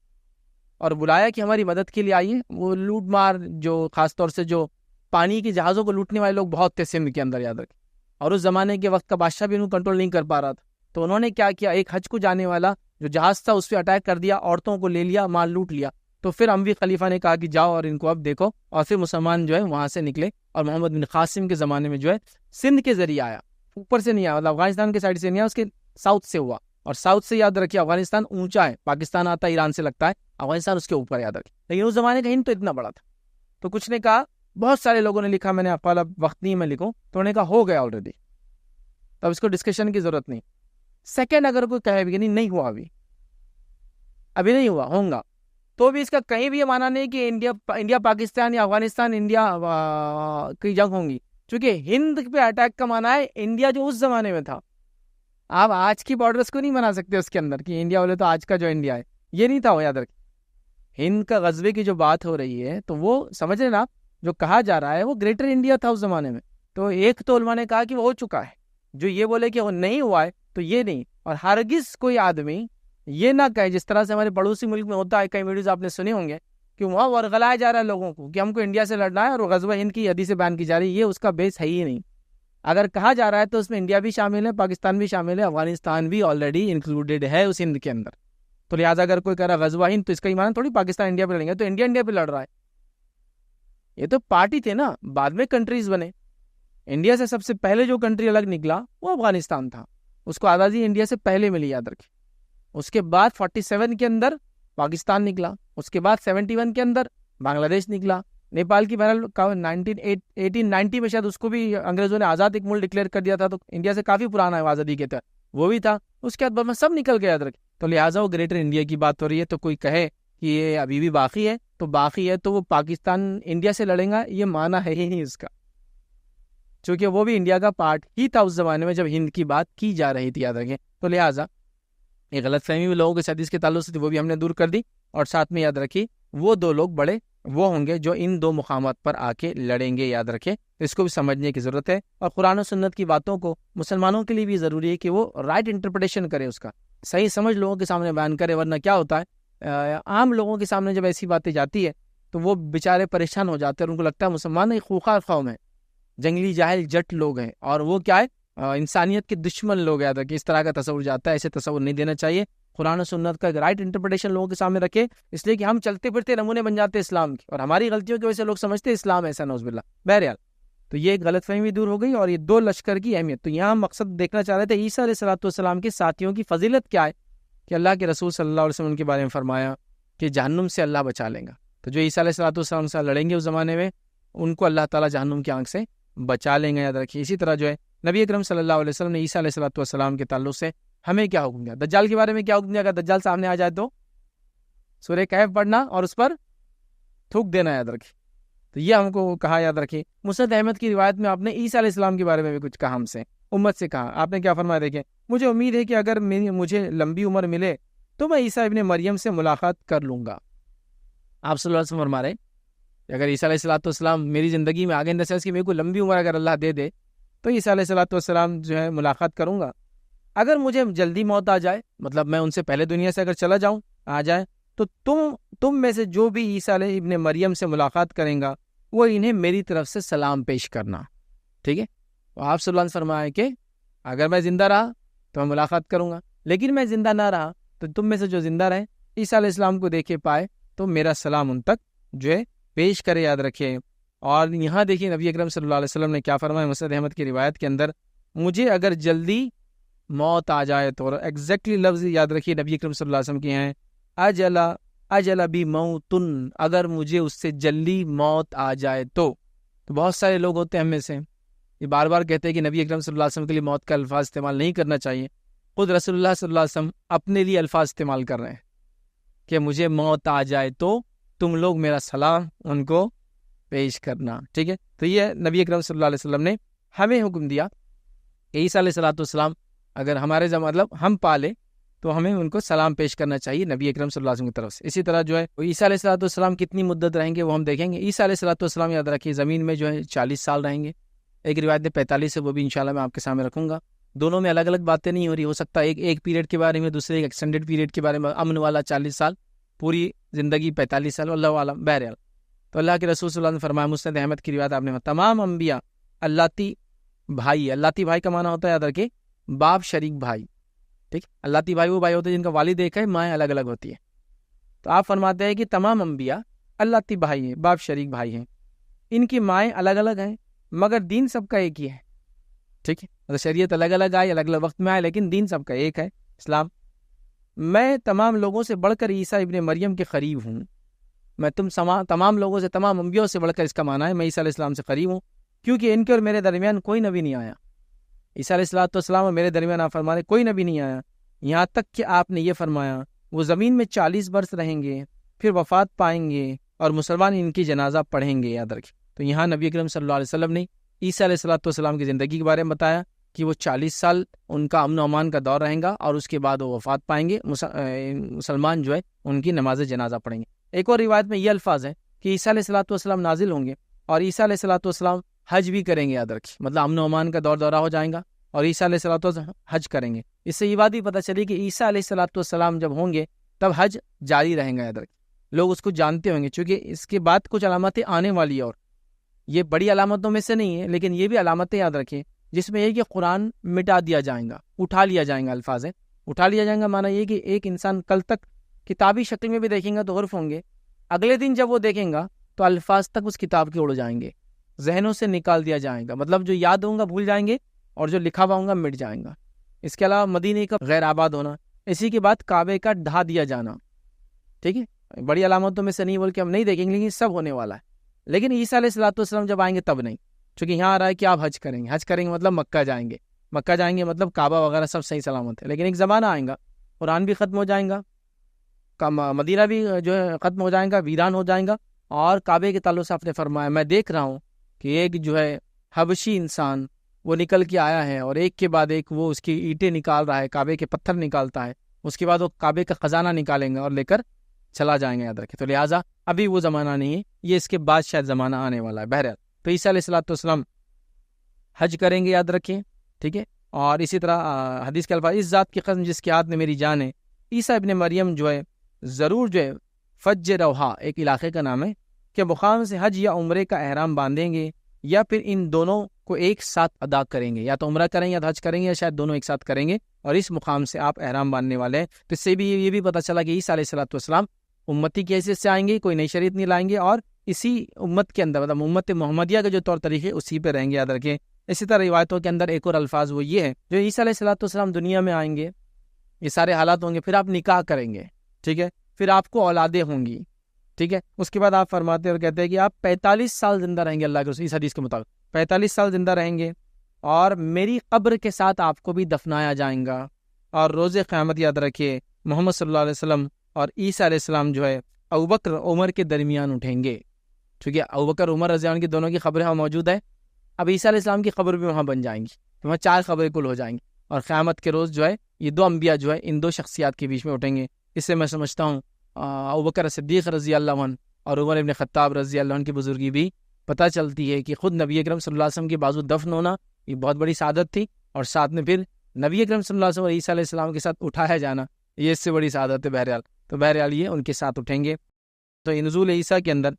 اور بلایا کہ ہماری مدد کے لیے آئیے۔ وہ لوٹ مار، جو خاص طور سے جو پانی کے جہازوں کو لوٹنے والے لوگ بہت تھے سندھ کے اندر، یاد رکھے۔ اور اس زمانے کے وقت کا بادشاہ بھی ان کو کنٹرول نہیں کر پا رہا تھا، تو انہوں نے کیا کیا، ایک حج کو جانے والا جو جہاز تھا اس پہ اٹیک کر دیا، عورتوں کو لے لیا، مال لوٹ لیا۔ تو پھر اموی خلیفہ نے کہا کہ جاؤ اور ان کو اب دیکھو، اور پھر مسلمان جو ہے وہاں سے نکلے، اور محمد بن قاسم کے زمانے میں جو ہے سندھ کے ذریعے آیا، اوپر سے نہیں آیا، مطلب افغانستان کے سائڈ سے نہیں آیا، اس کے ساؤتھ سے ہوا۔ اور ساؤتھ سے یاد رکھیے افغانستان اونچا ہے، پاکستان آتا ہے ایران سے لگتا ہے، افغانستان اس کے اوپر، یاد رکھیے۔ لیکن اس زمانے کا ہند تو اتنا بڑا تھا، تو کچھ نے کہا، بہت سارے لوگوں نے لکھا، میں نے اقوال اب وقت نہیں میں لکھوں، تو انہوں نے کہا ہو گیا آلریڈی، تب اس کو ڈسکشن کی ضرورت نہیں۔ سیکنڈ، اگر کوئی کہے بھی نہیں ہوا، ابھی نہیں ہوا، ہوگا، تو بھی اس کا کہیں بھی یہ مانا نہیں کہ انڈیا پاکستان یا افغانستان انڈیا کی جنگ ہوں گی، چونکہ ہند پہ اٹیک کا مانا ہے انڈیا جو اس زمانے میں تھا۔ آپ آج کی بارڈرز کو نہیں بنا سکتے اس کے اندر کہ انڈیا بولے تو آج کا جو انڈیا ہے، یہ نہیں تھا وہ، یاد رکھیں۔ ہند کا غزوے کی جو بات ہو رہی ہے تو وہ سمجھ رہے نا، جو کہا جا رہا ہے وہ گریٹر انڈیا تھا اس زمانے میں۔ تو ایک تو علماء نے کہا کہ وہ ہو چکا ہے، جو یہ بولے کہ وہ نہیں ہوا ہے تو یہ نہیں۔ اور ہرگز کوئی آدمی یہ نہ کہے، جس طرح سے ہمارے پڑوسی ملک میں ہوتا ہے، کئی ویڈیوز آپ نے سنے ہوں گے کہ وہاں ورغلایا جا رہا ہے لوگوں کو کہ ہم کو انڈیا سے لڑنا ہے، اور غزوہ ہند کی حدیث بیان کی جا رہی ہے، یہ اس کا بیس ہے ہی نہیں۔ اگر کہا جا رہا ہے تو اس میں انڈیا بھی شامل ہے، پاکستان بھی شامل ہے، افغانستان بھی آلریڈی انکلوڈیڈ ہے اس ہند کے اندر۔ تو لہٰذا اگر کوئی کہہ رہا غزوہ ہند، تو اس کا ایمان تھوڑی پاکستان انڈیا پہ لڑیں گے، تو انڈیا پہ لڑ رہا ہے۔ یہ تو پارٹی تھے نا، بعد میں کنٹریز بنے۔ انڈیا سے سب سے پہلے جو کنٹری الگ نکلا وہ افغانستان تھا، اس کو آزادی انڈیا سے پہلے ملی، یاد رکھیں۔ اس کے بعد 47 کے اندر پاکستان نکلا، اس کے بعد 71 کے اندر بنگلہ دیش نکلا، نیپال کی بہرحال 1890 میں شاید اس کو بھی انگریزوں نے آزاد ایک ملک ڈکلیئر کر دیا تھا، تو انڈیا سے کافی پرانا ہے آزادی کے تحت، وہ بھی تھا۔ اس کے بعد سب نکل گیا، یاد رکھیں۔ تو لہٰذا وہ گریٹر انڈیا کی بات ہو رہی ہے، تو کوئی کہے کہ یہ ابھی بھی باقی ہے تو باقی ہے، تو وہ پاکستان انڈیا سے لڑیں گا، یہ معنی ہے ہی نہیں اس کا، چونکہ وہ بھی انڈیا کا پارٹ ہی تھا اس زمانے میں جب ہند کی بات کی جا رہی تھی، یاد رکھیں۔ تو لہٰذا یہ غلط فہمی بھی لوگوں کے حدیث کے تعلق سے تھی، وہ بھی ہم نے دور کر دی، اور ساتھ میں یاد رکھیے وہ دو لوگ بڑے وہ ہوں گے جو ان دو مقامات پر آ کے لڑیں گے، یاد رکھیں۔ اس کو بھی سمجھنے کی ضرورت ہے، اور قرآن و سنت کی باتوں کو مسلمانوں کے لیے بھی ضروری ہے کہ وہ رائٹ انٹرپریٹیشن کرے، اس کا صحیح سمجھ لوگوں کے سامنے بیان کرے، ورنہ کیا ہوتا ہے عام لوگوں کے سامنے جب ایسی باتیں جاتی ہے تو وہ بیچارے پریشان ہو جاتے ہیں، اور ان کو لگتا ہے مسلمان ایک خوخار قوم ہے، جنگلی جاہل جٹ لوگ ہیں، اور وہ کیا ہے انسانیت کے دشمن لوگ ہیں، کہ اس طرح کا تصور جاتا ہے، ایسے تصور نہیں دینا چاہیے۔ قرآن و سنت کا ایک رائٹ انٹرپریٹیشن لوگوں کے سامنے رکھے، اس لیے کہ ہم چلتے پھرتے نمونے بن جاتے اسلام کے، اور ہماری غلطیوں کی وجہ سے لوگ سمجھتے اسلام ایسا، نعوذ باللہ۔ بہرحال تو یہ ایک غلط فہمی دور ہو گئی، اور یہ دو لشکر کی اہمیت۔ تو یہاں مقصد دیکھنا چاہ رہے تھے عیسیٰ علیہ الصلوۃ والسلام کے ساتھیوں کی فضیلت کیا ہے، کہ اللہ کے رسول صلی اللہ علیہ وسلم کے بارے میں فرمایا کہ جہنم سے اللہ بچا لیں گا۔ تو جو عیسیٰ علیہ الصلوۃ والسلام سے لڑیں گے اس زمانے میں، ان کو اللہ تعالیٰ جہنم کی آنکھ سے بچا لیں گے، یاد رکھیے۔ اسی طرح جو ہے نبی اکرم صلی اللہ علیہ وسلم نے عیسیٰ علیہ السلام کے تعلق سے ہمیں کیا حکم دیا، دجال کے بارے میں کیا حکم دیا؟ اگر دجال سامنے آ جائے تو سورہ کہف پڑھنا اور اس پر تھوک دینا، یاد رکھیے۔ تو یہ ہم کو کہا، یاد رکھیے۔ مسند احمد کی روایت میں آپ نے عیسیٰ علیہ السلام کے بارے میں بھی کچھ کہا، ہم سے امت سے کہا۔ آپ نے کیا فرمایا؟ دیکھیں، مجھے امید ہے کہ اگر مجھے لمبی عمر ملے تو میں عیسیٰ ابن مریم سے ملاقات کر لوں گا۔ آپ صلی اللہ علیہ وسلم فرما رہے کہ اگر عیسیٰ علیہ السلام میری زندگی میں آگے نسل کی میرے کو لمبی عمر اگر اللہ دے دے تو عیسیٰ علیہ السلام جو ہے ملاقات کروں گا۔ اگر مجھے جلدی موت آ جائے، مطلب میں ان سے پہلے دنیا سے اگر چلا جاؤں، آ جائے، تو تم میں سے جو بھی عیسیٰ علیہ ابن مریم سے ملاقات کریں گا وہ انہیں میری طرف سے سلام پیش کرنا، ٹھیک ہے؟ تو آپ صلی اللہ علیہ وسلم فرمائے کہ اگر میں زندہ رہا تو میں ملاقات کروں گا، لیکن میں زندہ نہ رہا تو تم میں سے جو زندہ رہے عیسیٰ علیہ السلام کو دیکھے پائے تو میرا سلام ان تک جو ہے پیش کرے، یاد رکھے۔ اور یہاں دیکھیے نبی اکرم صلی اللہ علیہ وسلم نے کیا فرمایا مسند احمد کی روایت کے اندر، مجھے اگر جلدی موت آ جائے تو، ایگزیکٹلی لفظ یاد رکھیے نبی اکرم صلی اللہ علیہ وسلم کے ہیں، اجل بی موتن، اگر مجھے اس سے جلدی موت آ جائے تو بہت سارے لوگ ہوتے ہیں ہم میں سے یہ بار بار کہتے ہیں کہ نبی اکرم صلی اللہ علیہ وسلم کے لیے موت کا الفاظ استعمال نہیں کرنا چاہیے۔ خود رسول اللہ صلی اللہ علیہ وسلم اپنے لیے الفاظ استعمال کر رہے ہیں کہ مجھے موت آ جائے تو تم لوگ میرا سلام ان کو پیش کرنا، ٹھیک ہے؟ تو یہ نبی اکرم صلی اللہ علیہ وسلم نے ہمیں حکم دیا کہ عیسیٰ علیہ السلام اگر ہمارے مطلب ہم پالے تو ہمیں ان کو سلام پیش کرنا چاہیے نبی اکرم صلی اللہ علیہ وسلم کی طرف سے۔ اسی طرح جو ہے عیسیٰ علیہ السلام کتنی مدت رہیں گے وہ ہم دیکھیں گے۔ عیسیٰ علیہ السلام یاد رکھیے زمین میں جو ہے 40 سال رہیں گے، ایک روایت میں 45 ہے، وہ بھی انشاءاللہ میں آپ کے سامنے رکھوں گا۔ دونوں میں الگ الگ باتیں نہیں ہو رہی، ہو سکتا ہے ایک پیریڈ کے بارے میں، دوسرے ایک ایکسٹینڈیڈ پیریڈ کے بارے میں، امن والا 40 سال، پوری زندگی 45 سال، اللہ عالم۔ بہرحال تو اللہ کے رسول صلی اللہ علیہ وسلم نے فرمایا، مسند احمد کی روایت آپ نے، تمام انبیاء اللاتی بھائی کا معنی ہوتا ہے، یاد رکھیے، باپ شریک بھائی، ٹھیک؟ اللاتی بھائی وہ بھائی ہوتے ہیں جن کا والد ایک ہے، مائیں الگ الگ ہوتی ہے۔ تو آپ فرماتے ہیں کہ تمام انبیاء اللاتی بھائی ہیں، باپ شریک بھائی ہیں، ان کی مائیں الگ الگ ہیں مگر دین سب کا ایک ہی ہے، ٹھیک ہے؟ اگر شریعت الگ الگ آئے، الگ الگ وقت میں آئے، لیکن دین سب کا ایک ہے، اسلام۔ میں تمام لوگوں سے بڑھ کر عیسیٰ ابن مریم کے قریب ہوں، میں تمام لوگوں سے، تمام انبیاء سے بڑھ کر، اس کا معنی ہے میں عیسیٰ علیہ السلام سے قریب ہوں، کیونکہ ان کے اور میرے درمیان کوئی نبی نہیں آیا۔ عیسیٰ علیہ السلام اور میرے درمیان آپ فرمانے کوئی نبی نہیں آیا، یہاں تک کہ آپ نے یہ فرمایا وہ زمین میں 40 برس رہیں گے، پھر وفات پائیں گے اور مسلمان ان کی جنازہ پڑھیں گے، یاد رکھیں۔ تو یہاں نبی اکرم صلی اللہ علیہ وسلم نے عیسیٰ علیہ السلام کی زندگی کے بارے میں بتایا کہ وہ 40 سال ان کا امن و امان کا دور رہیں گا اور اس کے بعد وہ وفات پائیں گے، مسلمان جو ہے ان کی نماز جنازہ پڑھیں گے۔ ایک اور روایت میں یہ الفاظ ہے کہ عیسیٰ علیہ السلام نازل ہوں گے اور عیسیٰ علیہ السلام حج بھی کریں گے، یاد رکھیے، مطلب امن و امان کا دورہ ہو جائے گا اور عیسیٰ علیہ السلام حج کریں گے۔ اس سے یہ بات بھی پتہ چلی کہ عیسیٰ علیہ السلام جب ہوں گے تب حج جاری رہیں گا، یاد رکھیے، لوگ اس کو جانتے ہوں گے، چونکہ اس کے بعد کچھ علامتیں آنے والی، اور یہ بڑی علامتوں میں سے نہیں ہے، لیکن یہ بھی علامتیں یاد رکھیں، جس میں یہ کہ قرآن مٹا دیا جائے گا، اٹھا لیا جائے گا، الفاظ ہے اٹھا لیا جائے گا، معنی یہ کہ ایک انسان کل تک کتابی شکل میں بھی دیکھیں گا تو حرف ہوں گے، اگلے دن جب وہ دیکھیں گا تو الفاظ تک اس کتاب کے اڑ جائیں گے، ذہنوں سے نکال دیا جائے گا، مطلب جو یاد ہوں گا بھول جائیں گے اور جو لکھا ہوا ہوں گا مٹ جائیں گا۔ اس کے علاوہ مدینے کا غیر آباد ہونا، اسی کے بعد کعبے کا ڈھا دیا جانا، ٹھیک ہے، بڑی علامتوں میں سے نہیں بول کے ہم نہیں دیکھیں گے، لیکن یہ سب ہونے والا ہے۔ لیکن عیسیٰ علیہ السلام جب آئیں گے تب نہیں، چونکہ یہاں آ رہا ہے کہ آپ حج کریں گے مطلب مکہ جائیں گے مطلب کعبہ وغیرہ سب صحیح سلامت ہے، لیکن ایک زمانہ آئے گا قرآن بھی ختم ہو جائے گا، مدینہ بھی جو ہے ختم ہو جائے گا، ویران ہو جائے گا، اور کعبے کے تعلق سے آپ نے فرمایا میں دیکھ رہا ہوں کہ ایک جو ہے حبشی انسان وہ نکل کے آیا ہے اور ایک کے بعد ایک وہ اس کی اینٹیں نکال رہا ہے، کعبے کے پتھر نکالتا ہے، اس کے بعد وہ کعبے کا خزانہ نکالیں گے اور لے کر چلا جائیں گے، یاد رکھیں۔ تو لہٰذا ابھی وہ زمانہ نہیں ہے، یہ اس کے بعد شاید زمانہ آنے والا ہے۔ بہرحال تو عیسیٰ علیہ السلام حج کریں گے، یاد رکھیں، ٹھیک ہے۔ اور اسی طرح حدیث کے الفاظ، اس ذات کی قسم جس کے ہاتھ میں میری جان ہے، عیسیٰ ابن مریم جو ہے ضرور جو ہے فج روحا، ایک علاقے کا نام ہے، کہ مقام سے حج یا عمرے کا احرام باندھیں گے، یا پھر ان دونوں کو ایک ساتھ ادا کریں گے، یا تو عمرہ کریں گے یا حج کریں گے، یا شاید دونوں ایک ساتھ کریں گے، اور اس مقام سے آپ احرام باندھنے والے ہیں۔ تو اس سے بھی یہ بھی پتہ چلا کہ عیسیٰ علیہ السلام امتی کی حیثیت سے آئیں گے، کوئی نئی شریعت نہیں لائیں گے، اور اسی امت کے اندر مطلب امت محمدیہ کے جو طور طریقے اسی پہ رہیں گے، یاد رکھیں۔ اسی طرح روایتوں کے اندر ایک اور الفاظ وہ یہ ہے، جو عیسیٰ علیہ السلام دنیا میں آئیں گے، یہ سارے حالات ہوں گے، پھر آپ نکاح کریں گے، ٹھیک ہے، پھر آپ کو اولادیں ہوں گی، ٹھیک ہے، اس کے بعد آپ فرماتے اور کہتے ہیں کہ آپ 45 سال زندہ رہیں گے، اللہ کے رسول اس حدیث کے مطابق 45 سال زندہ رہیں گے، اور میری قبر کے ساتھ آپ کو بھی دفنایا جائیں گا، اور روز قیامت یاد رکھیے محمد صلی اللہ علیہ وسلم اور عیسیٰ علیہ السلام جو ہے ابوبکر عمر کے درمیان اٹھیں گے، چونکہ ابوبکر عمر رضی اللہ عنہ کی دونوں کی قبریں وہاں موجود ہے، اب عیسیٰ علیہ السلام کی قبر بھی وہاں بن جائیں گی، تو وہاں 4 قبریں کل ہو جائیں گی، اور قیامت کے روز جو ہے یہ 2 انبیاء جو ہے ان 2 شخصیات کے بیچ میں اٹھیں گے۔ اس سے میں سمجھتا ہوں ابوبکر صدیق رضی اللہ عنہ اور عمر ابن خطاب رضی اللہ عنہ کی بزرگی بھی پتہ چلتی ہے کہ خود نبی اکرم صلی اللہ علیہ وسلم کے بازو دفن ہونا یہ بہت بڑی سعادت تھی، اور ساتھ میں پھر نبی اکرم صلی اللہ علیہ وسلم اور عیسیٰ علیہ السلام کے ساتھ اٹھایا جانا یہ اس سے بڑی سعادت ہے۔ بہرحال یہ ان کے ساتھ اٹھیں گے۔ تو نزول عیسیٰ کے اندر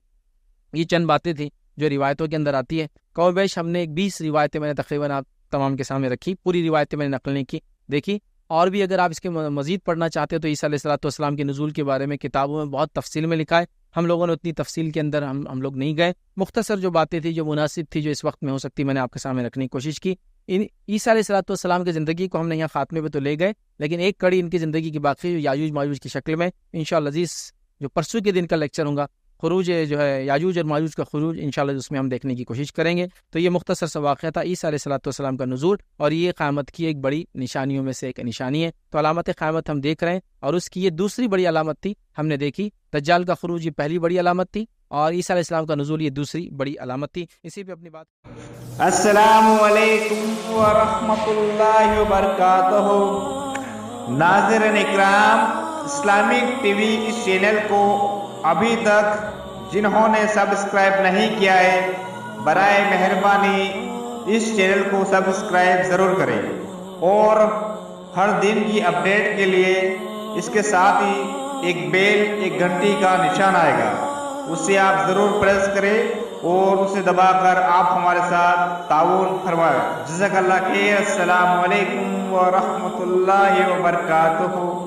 یہ چند باتیں تھیں جو روایتوں کے اندر آتی ہے، کم بیش ہم نے 20 روایتیں میں نے تقریباً آپ تمام کے سامنے رکھی، پوری روایتیں میں نے نقل نہیں کی، دیکھی، اور بھی اگر آپ اس کے مزید پڑھنا چاہتے ہو تو عیسیٰ علیہ السلام کے نزول کے بارے میں کتابوں میں بہت تفصیل میں لکھا ہے، ہم لوگوں نے اتنی تفصیل کے اندر ہم لوگ نہیں گئے، مختصر جو باتیں تھیں جو مناسب تھی جو اس وقت میں ہو سکتی میں نے آپ کے سامنے رکھنے کی کوشش کی۔ عیسیٰ علیہ السلام کی زندگی کو ہم نے یہاں خاتمے پہ تو لے گئے، لیکن ایک کڑی ان کی زندگی کی باقی جو یاجوج ماجوج کی شکل میں انشاءاللہ عزیز جو پرسوں کے دن کا لیکچر ہوگا، خروج جو ہے یاجوج اور ماجوج کا خروج، انشاءاللہ اس میں ہم دیکھنے کی کوشش کریں گے۔ تو یہ مختصر سا واقعہ تھا عیسیٰ علیہ السلام کا نزول، اور یہ قیامت کی ایک بڑی نشانیوں میں سے ایک نشانی ہے۔ تو علامت قیامت ہم دیکھ رہے ہیں، اور اس کی یہ دوسری بڑی علامت تھی ہم نے دیکھی، دجال کا خروج یہ پہلی بڑی علامت تھی، اور عیسیٰ علیہ السلام کا نزول یہ دوسری بڑی علامت تھی۔ اسی پہ اپنی بات السلام علیکم ورحمۃ اللہ وبرکاتہ۔ ناظرین اکرام، اسلامک ٹی وی اس چینل کو ابھی تک جنہوں نے سبسکرائب نہیں کیا ہے برائے مہربانی اس چینل کو سبسکرائب ضرور کریں، اور ہر دن کی اپڈیٹ کے لیے اس کے ساتھ ہی ایک بیل، ایک گھنٹی کا نشان آئے گا، اسے آپ ضرور پریس کریں اور اسے دبا کر آپ ہمارے ساتھ تعاون فرمائیں۔ جزاک اللہ خیر۔ السلام علیکم ورحمۃ اللہ وبرکاتہ۔